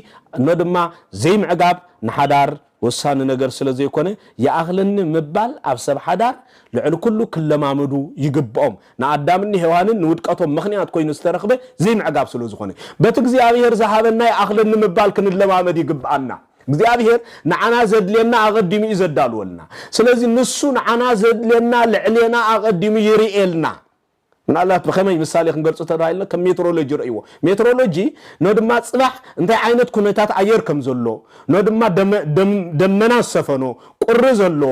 نو دما ዘይ ምዕጋብ ንሓዳር ወሳኒ ነገር ስለዚ ይኮነ ያኣኽልን ምባል ኣብ ሰብ ሓዳር ልዕሊ ኩሉ ክለማመዱ ይግብኦም ንኣዳምኒ ሔዋንን ንውድቀቶም ምኽንያት ኮይኑ ዝተረኽበ ዘይ ምዕጋብ ስለ ዝኾነ በቲ እግዚአብሔር ዝሃበና ያኣኽልን ምባል ክንለማመድ ይግብአና እግዚአብሔር ንዓና ዘድልየና ኣቐዲሙ ይዘዳልወልና ስለዚ ንሱ ንዓና ዘድልየና ልዕልና ኣቐዲሙ ይርኤልና ምናልባት በከመይ ምሳሌ ክንገልጽ ተዳይልና ከም ሜትሮሎጂ ረእይዎ ሜትሮሎጂ ነው ድማ ጽባሕ እንታይ ዓይነት ኩነታት አየር ከም ዘሎ ነው ድማ ደመና ሰፈኖ ቁር ዘሎ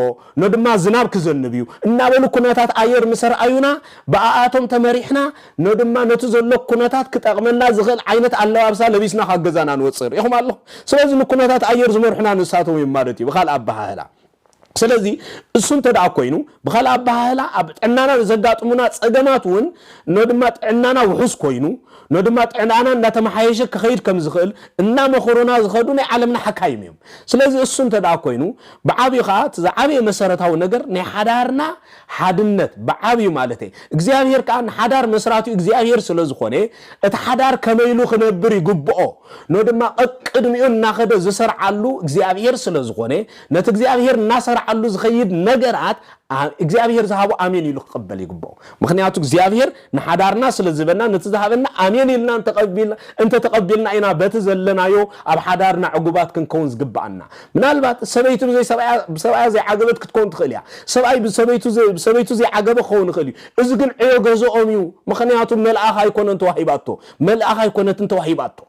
ነው ድማ ዝናብ ክዘንብዩ እና በሉ ኩነታት አየር ምሰርአዩና በአአቶም ተመሪሕና ነው ድማ ነቱ ዘሎ ኩነታት ክጠቅመና ዝኽል ዓይነት አለባብሳ ለቢስና ካገዛና ንወጽር ይኹም አለ ስለዚህ ኩነታት አየር ዝመርሑና ንሳቶም ይማለት ይብኻል አባሃላ ስለዚህ እሱን ተዳ ኮይኑ በኻላ አባሃላ ኣብ ጥዕናና ዘጋጥሙና ጸገማቱን ነው ድማ ጥዕናና ውሑስ ኮይኑ ነው ድማ ጥዕናና እንዳተመሓየሸ ከኸይድ ከም ዝኽእል እና መኮሮና ዝኸዱ ናይ ዓለምና ሓካይም እዮም ስለዚህ እሱን ተዳ ኮይኑ በዓቢኻ ተዛዓበየ መሰረታዊ ነገር ናይ ሓዳርና ሓድነት በዓቢዩ ማለት እግዚአብሔር ካን ሓዳር መስራቱ እግዚአብሔር ስለዝኾነ እቲ ሓዳር ከመይሉ ክነብር ይግብኦ ነው ድማ ቅድሚኡ እናኸደ ዝሰርዓሉ እግዚአብሔር ስለዝኾነ ነቲ እግዚአብሔር እናሰራ አሉ ዝኸይድ ነገራት እግዚአብሔር ዝሃቡ አሜን ይሉ ተቀበል ይግባው ምክንያቱ እግዚአብሔር ንሓዳርና ስለዝበና ነትዛሃበና አሜን ይልና እንተ ተቀበልና ኢና በተዘለናዮ ኣብ ሓዳርና ዕጉባት ክንከውን ዝግባአና ምናልባት ሰበይቱ ዘይ ሰብአያ ዘይ ዓገበት ክትኮን ትኽእልያ ሰብአይ ሰበይቱ ዘይ ዓገበ ኾውን ይኽእል እዚ ግን ዕዮ ገዞኦም እዩ ምክንያቱ መልአኽ ኣይኮነን ተዋሂባቶ መልአኽ ኣይኮነትን ተዋሂባቶ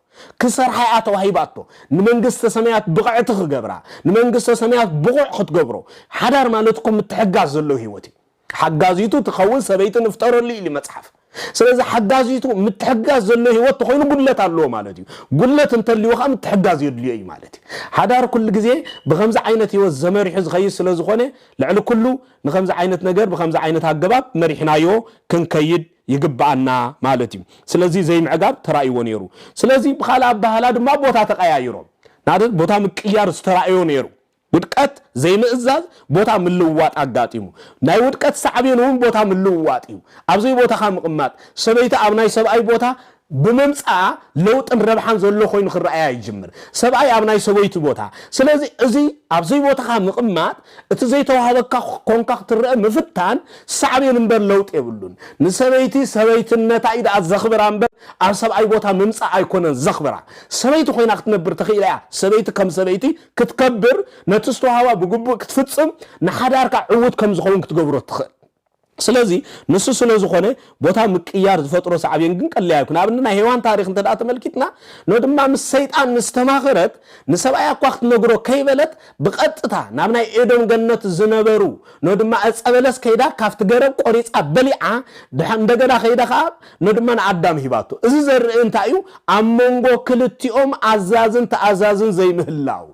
كسرحي أتوهيباتو نمنجست سميات بقعة خجبرة نمنجست سميات بقع خطجبرو حدار مالتكم متحجز له هيوتي حجازيتو تخون سبيت نفتر اللي متحف سلازي حجازيتو متحجز له هيوت تخون قلة الله مالتي قلة انت اللي وخام متحجز يدلي أي مالتي حدار كل جزء بخمس عينة والزمر يحز غيس سلازخونه لعل كله نخمس عينة نجار بخمس عينة هالجباب مريحنا يو كن كيد يجبعنا مالتي سلازي زي معقاب ترأيو نيرو سلازي بخالا بهالاد ما بوتا تقايا نادر بوتا مكيار سترأيو نيرو ودقت زي مئزاز بوتا ملوات أقاتيمو ناي ودقت سعبينهم بوتا ملوات إيو أبزي بوتا خامقمات سبيتا أبناي سبأي بوتا بممصا لوط ربحان زلو خوين خرأي يجمر سبأي أبناي سويتو بوتا سلازي ازي أبزي بوتا خامقمات اتزي توهابكا كونكا ترأي مفتان سعبين انبر لوط يبلون نسبيتي سبيت النتائد الزخبر انبر أب سبأي بوتا ممصا ايكونن زخبرا سبيتو خوين اختنبر تخيلها سبيت كم سبيتي كتكبر نتستو هوا بقبو كتفتسم نحداركا عود كم زخون كتقبرو تخيل ስለዚህ ንሱ ስለዝኾነ ቦታ ምቅያር ዝፈጥሮ ሰዓብየን ግን ቀላል አይኩን አብንና ሔዋን ታሪክ እንተዳ ተመልክትና ነው ድማ ሰይጣን ንስተማኸረት ንሰብአይ አኳክት ነግሮ ከይበለት በቀጥታ ናብ ናይ ኤዶም ገነት ዝነበሩ ነው ድማ አጸበለስ ከይዳ ካፍት ገረብ ቆሪጻ በሊዓ እንደገና ከይዳ ነው ድማ አዳም ሂባቶ እዚ ዘርኢ እንታዩ አመንጎ ክልቲኦም አዛዝን ተአዛዝን ዘይምህላው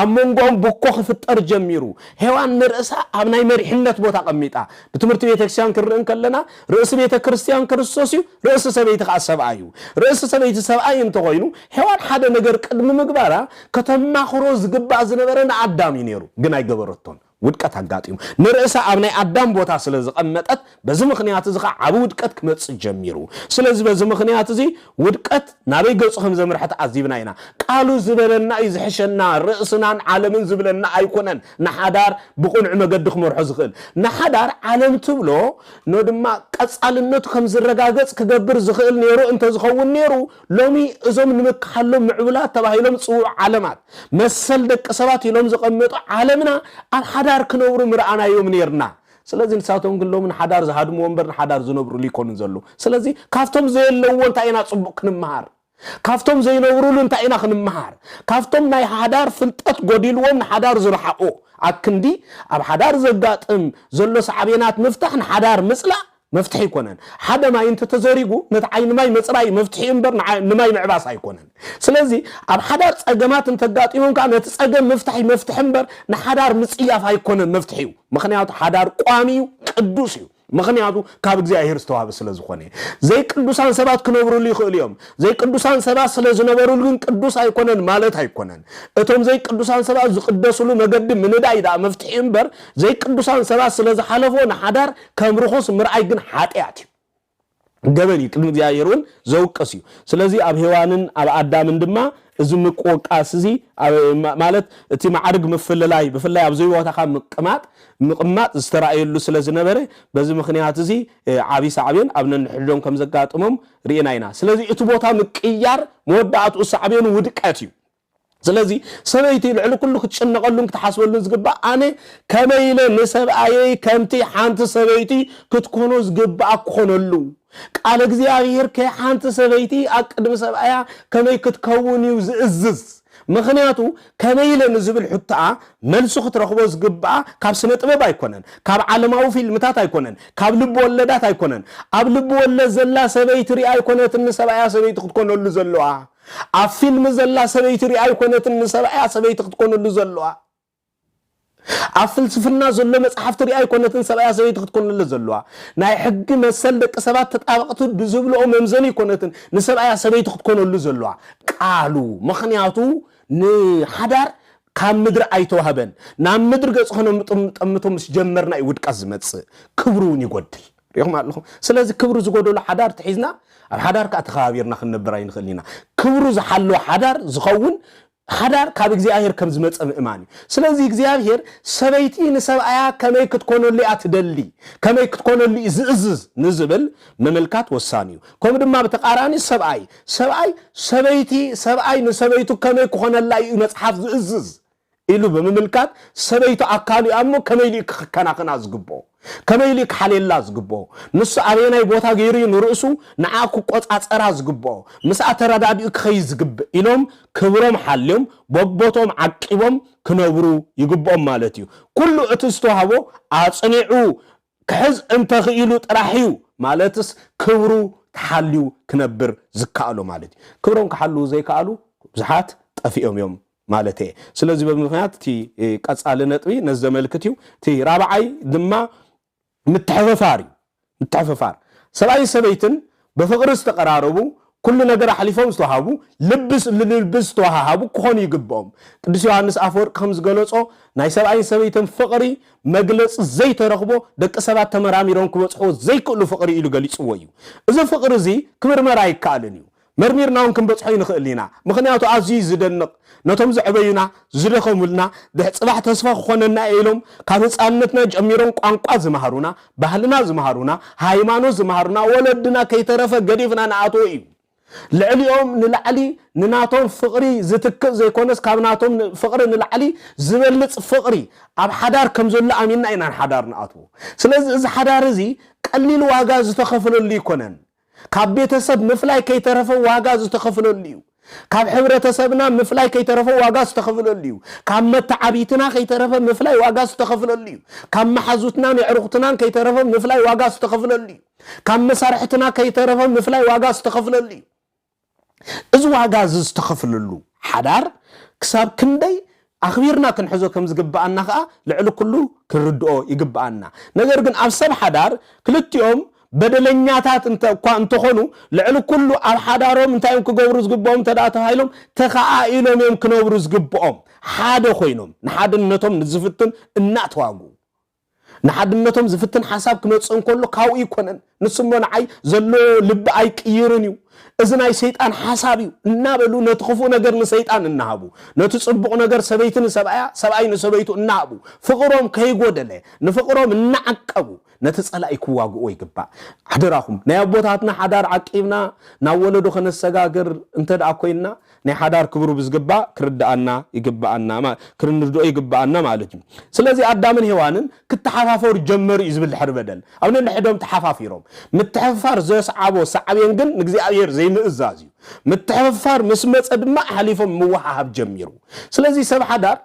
አመንጎም በኮ ፍጠር ጀሚሩ ሔዋን ንርእሳ አብናይ መሪሕነት ቦታ ቀሚጣ በትምህርት ቤተ ክርስቲያን ክርን ከለና ርእስ ቤተ ክርስቲያን ክርስቶስ እዩ ርእስ ሰበይት ቃሰብአዩ ርእስ ሰበይት ሰብአይ እንተኮይኑ ሔዋን ሓደ ነገር ቅድም ምግባራ ከተማኽሮ ዝግባ ዝነበረና አዳም ይነሩ ግን አይገበረቶን ውድቀት አጋጥሙ ንርእሳ አብናይ አዳም ቦታ ስለዝቀመጠት በዚ ምክንያት ዝኻ ዓብ ውድቀት ክመጽ ጀሚሩ ስለዚህ በዚ ምክንያት እዚ ውድቀት ናበይ ገጽኹም ዘምርሐት አዚብናይና ቃሉ ዝበለና ይዝሕሸና ርእስናን ዓለምን ዝብለና አይኮነን ንሓዳር ብቁንዕ መገዲ ክመርሖ ዝኽእል ንሓዳር ዓለም ትብሎ ነው ድማ ቀጻልነቱ ከም ዝረጋገጽ ክገብር ዝኽእል ነይሩ እንተ ዝኸውን ነይሩ ሎሚ እዞም ንምክሓሎም ምዕቡላት ተባሂሎም ጽውዕ ዓለማት መሰል ደቂ ሰባት ኢሎም ዝቀመጡ ዓለምና حدار كنورو مرأنا يوم نيرنا سلازي نساتهم كلهم حدار زهادم ومبر حدار زنبرو ليكون نزلو سلازي كافتم زي اللون تاينا صبوك نمهار كافتم زي نورو لون تاينا خنمهار كافتم ناي حدار فلتت قديل وم حدار زرحقو عكندي اب حدار زقاتم زلو سعبينات مفتح حدار مثلا مفتح يكونن حدا ما انت تزريغو نتعين ماي مصراي مفتح امبر نماي معباس يكونن سلازي اب حدار صقمات انت غاطيمون كان تصقم مفتح امبر نحدار مصياف يكونن مفتحيو مخنيات حدار قواميو قدوسيو مخنياتو كاب እግዚአብሔር استواب ስለዝኾነ ዘይ ቅዱሳን ሰባት ክነብሩሉ ይኽእልዮም ዘይ ቅዱሳን ሰባት ስለዝነበሩሉ ግን ቅዱስ አይኮነን ማለት አይኮነን እቶም ዘይ ቅዱሳን ሰባት ዝቅደሱሉ መገድ ምንዳይዳ መፍትሕ እምበር ዘይ ቅዱሳን ሰባት ስለዝሓለፎ ንሓዳር ከምርኹስ ምርአይ ግን ሓጢያት ገበኒ ቅድም እግዚአብሔርን ዘውቀስዩ ስለዚ ኣብ ሔዋንን ኣብ አዳምን ድማ እዙ ምቆቃስ እዚ ማለት እቲ ማዕርግ ምፍልላይ በፍላይ ኣብ ዘይቦታኻ ምቅማጥ ዝተራእየሉ ስለዝነበረ በዚ ምኽንያት እዚ ዓቢ ሳዕቤን ኣብ ነንሕዶም ከም ዘጋጥሞም ርኢና ኢና ስለዚ እቲ ቦታ ምቅያር መወዳእቱ ሳዕቤን ውድቀት እዩ ስለዚ ሰበይቲ ልዕሊ ኩሉ ክትጨነቀሉን ክትሓስበሉን ዝግባእ ኣነ ከመይለ ንሰብኣየይ ከምቲ ሓንቲ ሰበይቲ ክትኮኖ ዝግባእ ክኾነሉ ቃል እግዚአብሔር ከሓንቲ ሰበይቲ አቅድም ሰብኣያ ከመይ ክትከውን ይዝእዝዝ ምኽንያቱ ከመይለ ንዝብል ሕታ መልሱ ክትረኽቦ ዝግባእ ካብ ስነ ጥበብ አይኮነን ካብ ዓለማዊ ፊልምታት አይኮነን ካብ ልብ ወለዳት አይኮነን ኣብ ልብ ወለድ ዘላ ሰበይቲ ሪ አይኮነት ንሰብኣያ ሰበይቲ ክትኮነሉ ዘለዋ ኣብ ፊልም ዘላ ሰበይቲ ሪ አይኮነት ንሰብኣያ ሰበይቲ ክትኮነሉ ዘለዋ ኣብ ፍልስፍና ዘሎ መጽሓፍቲ ሪ አይኮነት ንሰብኣያ ሰበይቲ ክትኮነሉ ዘለዋ ናይ ሕጊ መሰል ደቂ ሰባት ተጣበቅቱ ብዝብልኦ መምዘኒ ይኮነት ንሰብኣያ ሰበይቲ ክትኮነሉ ዘለዋ ቃሉ ምኽንያቱ ንሓዳር ካብ ምድሪ ኣይተዋህበን ናብ ምድሪ ገጽ ኾኖም ጥምቶም ምስ ጀመርና ይውድቃስ ዝመጽእ ክብሩን ይጎድል ሪኹም ኣለኹም ስለዚ ክብሩ ዝጎደሉ ሓዳር ትሒዝና ኣብ ሓዳር ካ ተኸባቢርና ክንነብር ኣይንኽእልና ክብሩ ዝሓሎ ሓዳር ዝኸውን ሓዳር ካብ እግዚአብሔር ከም ዝመጽእ ምእማን እዩ ስለዚ እግዚአብሔር ሰበይቲ ንሰብኣያ ከመይ ክትኮነሉ ኣትደሊ ከመይ ክትኮነሉ ዝእዝዝ ንዝብል መመልካት ወሳኒ እዩ ከም ድማ በተቃራኒ ሰብኣይ ሰበኣይ ንሰበይቱ ከመይ ክኾነላ እዩ መጽሓፍ ዝእዝዝ ኢሉ በመመልካት ሰበይቱ አካሉ አሞ ከመይ ክከናኸና ዝግቦ ከመይ ክሓሌላ ዝግቦ ንሱ አበናይ ቦታ ገይሩ ንርእሱ ንዓኩ ቆጻጸራ ዝግቦ ምስአ ተረዳዲኡ ክኸይ ዝግብ ኢሎም ክብሮም ሓልዮም በቦቶም ዓቂቦም ክነብሩ ይግቦም ማለት እዩ ኩሉ እቲ ዝተዋህቦ አጽኒዑ ክሕዝ እንተኽኢሉ ጥራሕዩ ማለትስ ክብሩ ተሓልዩ ክነብር ዝካኣሎ ማለት እዩ ክብሮም ክሓልዩ ዘይካኣሉ ብዙሓት ጠፊኦም እዮም ማለት እዩ ስለዚ በምክንያት እቲ ቀጻለ ነጥቢ ነዘመልክት እዩ እቲ ራብዓይ ድማ متحففار سبعي سبيتن بفقر استقراربو كل ነገር حليفهم استوهابو لبس توهابو كون يغبهم ቅዱስ ዮሐንስ አፈወርቅ ከምዝ ገለጾ ናይ ሰብአይ ሰበይትን ፍቅሪ መግለጽ ዘይተረኽቦ ደቂ ሰባት ተመራሚሮም ክበጽሑ ዘይክእሉ ፍቅሪ ኢሉ ገሊጽዎ እዩ እዚ ፍቅሪ እዚ ክምርመራ ይካኣልን እዩ مرميرناون كم بتصحين خلينا مخنياتو عزيز زدنق نتوم زعبينا زلخمولنا ده صباح تصفى خوننا إلهم كانوا صانتنا جميرون قانقوا زمهرونا بهلنا زمهرونا هايمانو زمهرونا ولدنا كي ترف قديفنا نعطوئي لعليهم نلعلي نناتهم فقري زتكز زي كونس كابناتهم فقري نلعلي زبلت فقري اب حدار كم زل اميننا اين حدار نعطو سلازي از حدار زي قليل واغا زتخفلوا لي كونن ካብ ቤተሰብ ምፍላይ ከይተረፈው ዋጋ ዝተኸፍለልዩ ካብ ሕብረተሰብና ምፍላይ ከይተረፈው ዋጋ ዝተኸፍለልዩ ካብ መተዓቢትና ከይተረፈ ምፍላይ ዋጋ ዝተኸፍለልዩ ካብ መሐዙትና ንዕሩኽትና ከይተረፈ ምፍላይ ዋጋ ዝተኸፍለልዩ ካብ መሳርሕትና ከይተረፈ ምፍላይ ዋጋ ዝተኸፍለልዩ እዚ ዋጋ ዝተኸፍለሉ ሓዳር ክሳብ ክንደይ አኽቢርና ክንሕዞ ከም ዝግባአና ኸኣ ልዕሊ ኩሉ ክርድኦ ይግባአና ነገር ግን ኣብ ሰብ ሓዳር ክልቲኦም بدلنياتات انت خونو لعلو كله على حدارهم انتايم كغبرو زغبوم تداتهايلوم تخايلوم يم كنبرو زغبوم حاده خوينوم نحدنتهم نزفتن اناتواغو نحدنتهم زفتن حساب كنصن كله كاو يكونن نسمون عي زلو لب اي قيرنيو اذناي شيطان حسابيو እናበሉ ነትخفو ነገር ለሰይጣን እናሃቡ ነትጽብቁ ነገር ሰበይትን ሰብአይ ነሰበይቱ እናሃቡ ፍቅሮም ከይጎደለ ነፍቅሮም እናዓቀቡ ነተጸላኢ ክዋግኡ ይግባ አደራኩም ናይ አቦታትና ሓዳር ዓቂብና ናወለዶ ከነሰጋገር እንተዳ ኮይና ናይ ሓዳር ክብሩ ብዝግባ ክርዳአና ይግባአና ክርንርዶ ይግባአና ማለት እዩ ስለዚ አዳምን ሔዋንን ክትሓፋፈሩ ጀመሩ ይዝብል ሕርበደል አሁን ለሕዶም ተሓፋፊሮም ምትሕፋር ዘስዓቦ ሰዓብየን ግን ንግዚአብሔር ዘይምእዛዝ እዩ ምትሕፋር መስመጽ ድማ ሓሊፎም ምዋሃብ ጀሚሩ ስለዚ ሰብ ሓዳር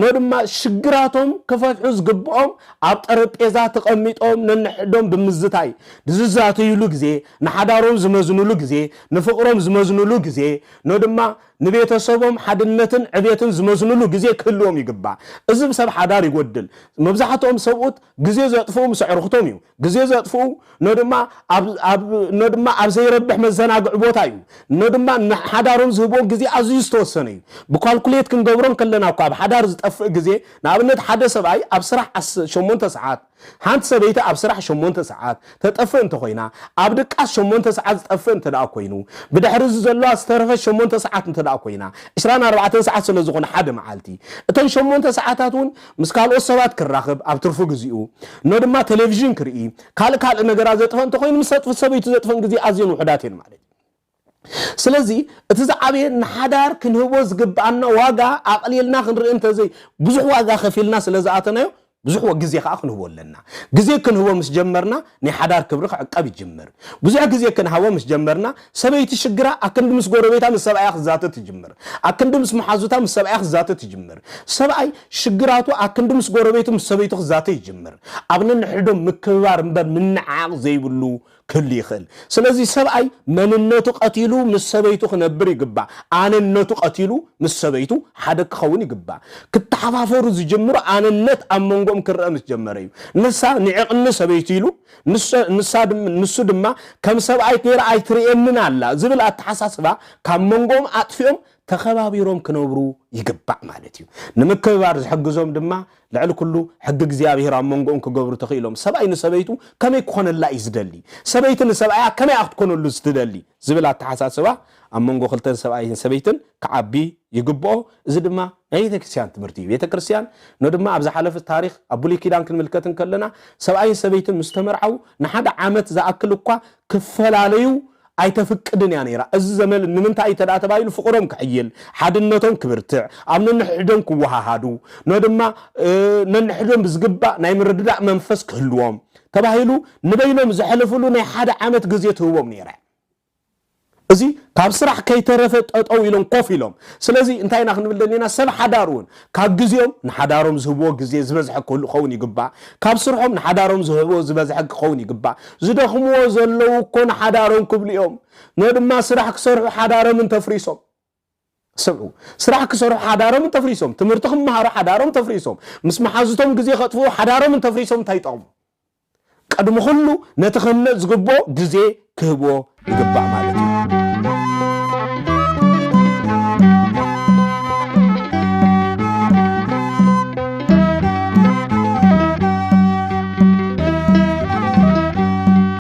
نودما شجراتهم كفتحوا زقبهم عبطرب إذا تقميتهم ننحدهم بمزتاي دززاتو يلوجزي نحدارهم زمزنو لوجزي نفقرهم زمزنو لوجزي نودما نبيته صوبهم حدنتن عبيتن زمزنو لوجزي كلهم يقبع إذا بسبب حدار يقدل مبزحتهم سوقت جزي زطفوهم سعرختهم يو جزي زطفو نودما عبزي ربح مزنا قعبوتايو نودما حدارهم زهبون جزي عزيز توسني بكالكوليت كندورهم كلنا وقاب حدار زطفق جزي نابنت حدا سبعي أبصرح شمونت ساعات هانت سبيته أبصرح شمونت ساعات تتقفل انت خوينا أبدك شمونت ساعات تتقفل انت دا كوينو بدحرز زلوا استرف شمونت ساعات انت دا كوينا 24 ساعات سلازغون حدا معالتي اتن شمونت ساعاتاتون مسكالو السبات كراخب أبترفو جزيو نودما تلفزيون كرئي كال نغرا زطفن انت خوين مسطف سبيته زطفن جزي أزين وحداتين مالك سلازي اتزعبي نحدار كنهبو زقبعنا واقع عقليلنا خنرئ انت زي بزح واقع خفيلنا سلازاتنا بزح وجزي خاخن هو لنا جزي كن هو مش جمرنا نحدار كبرخ عقاب يجمر بزح جزي كن هو مش جمرنا سبيت الشجرة أكن مس جوربيتها من سبعي أخ ذاته تجمر أكن مس محازوتها من سبعي أخ ذاته تجمر سبعي شجراتو أكن مس جوربيته من سبيت أخ ذاته يجمر أبنا نحدهم مكبار من عاق زي بلو كل يخل سلازي سبعي من الناتو قتيلو من سبيتو خنبري قبع عن الناتو قتيلو من سبيتو حدك خوني قبع كنت حفافورو زي جمر عن النت أمونغم كرأ مس جمريو نسا نعقن سبيتيلو نسا دما كم سبعي كير اي تريمنا الله زبل اتحساسبا كمونغم اطفيهم تخبابيروم كنبرو يقبع مالتيو نمكبار زحجزوم دما لعل كله حق እግዚአብሔር አመንጎም ከገብሩ ተخيلهم ሰባይ ነሰበይቱ ከመ ይኮነላ ይዝደሊ ሰበይትን ሰባያ ከመ ያክትኮነሉ ዝትደሊ ዝብላ ተሐሳስባ አመንጎ خلተን ሰባይን ሰበይትን ከዓቢ ይግቦ እዚ ድማ ቤተክርስቲያን ትምርቲ ቤተክርስቲያን ነው ድማ ኣብዛ ሓለፈ ታሪክ አቡሊ ኪዳን ክንምልከትን ከለና ሰባይ ሰበይትን ምስተመርዓው ንሓደ ዓመት ዝኣክል እኳ ክፈላለዩ አይተፍቅድን ያኔራ እዚ ዘመን ንምንታ አይተዳተ ባይሉ ፍቅሮም ከይል ሓድነቶም ክብርትዕ አምነን ሕዶም ክወሃሃዱ ነው ድማ ነንሕዶም ብዝግባ ናይ ምርድዳእ መንፈስ ክህልዎም ተባሂሉ ንበይኖም ዝሐለፉሉ ናይ ሓደ ዓመት ግዜ ትህቦም ነይራ እዚ ካብ ስራሕ ከይተረፈ ጠጠው ኢሎም ኮፍ ኢሎም ስለዚ እንታይና ክንብል ደኒና ሰብ ሓዳሩን ካብ ግዜኦም ንሓዳሮም ዝህቦ ግዜ ዝበዝሐ ክኸውን ይግባእ ካብ ስርሖም ንሓዳሮም ዝህቦ ዝበዝሐ ክኸውን ይግባእ ዝደኽምዎ ዘለው እኮ ንሓዳሮም ክብልዮም ነው ድማ ስራሕ ክሰርሑ ሓዳሮም እንተፍሪሶም سمعوا سرح كسرح حدارهم تفريسهم تمرتهم مهارة حدارهم تفريسهم مسمح حزتهم جزي خطفوا حدارهم تفريسهم تايتهم قد مخلو نتخنى زقبو جزي كهبو يقبع مالك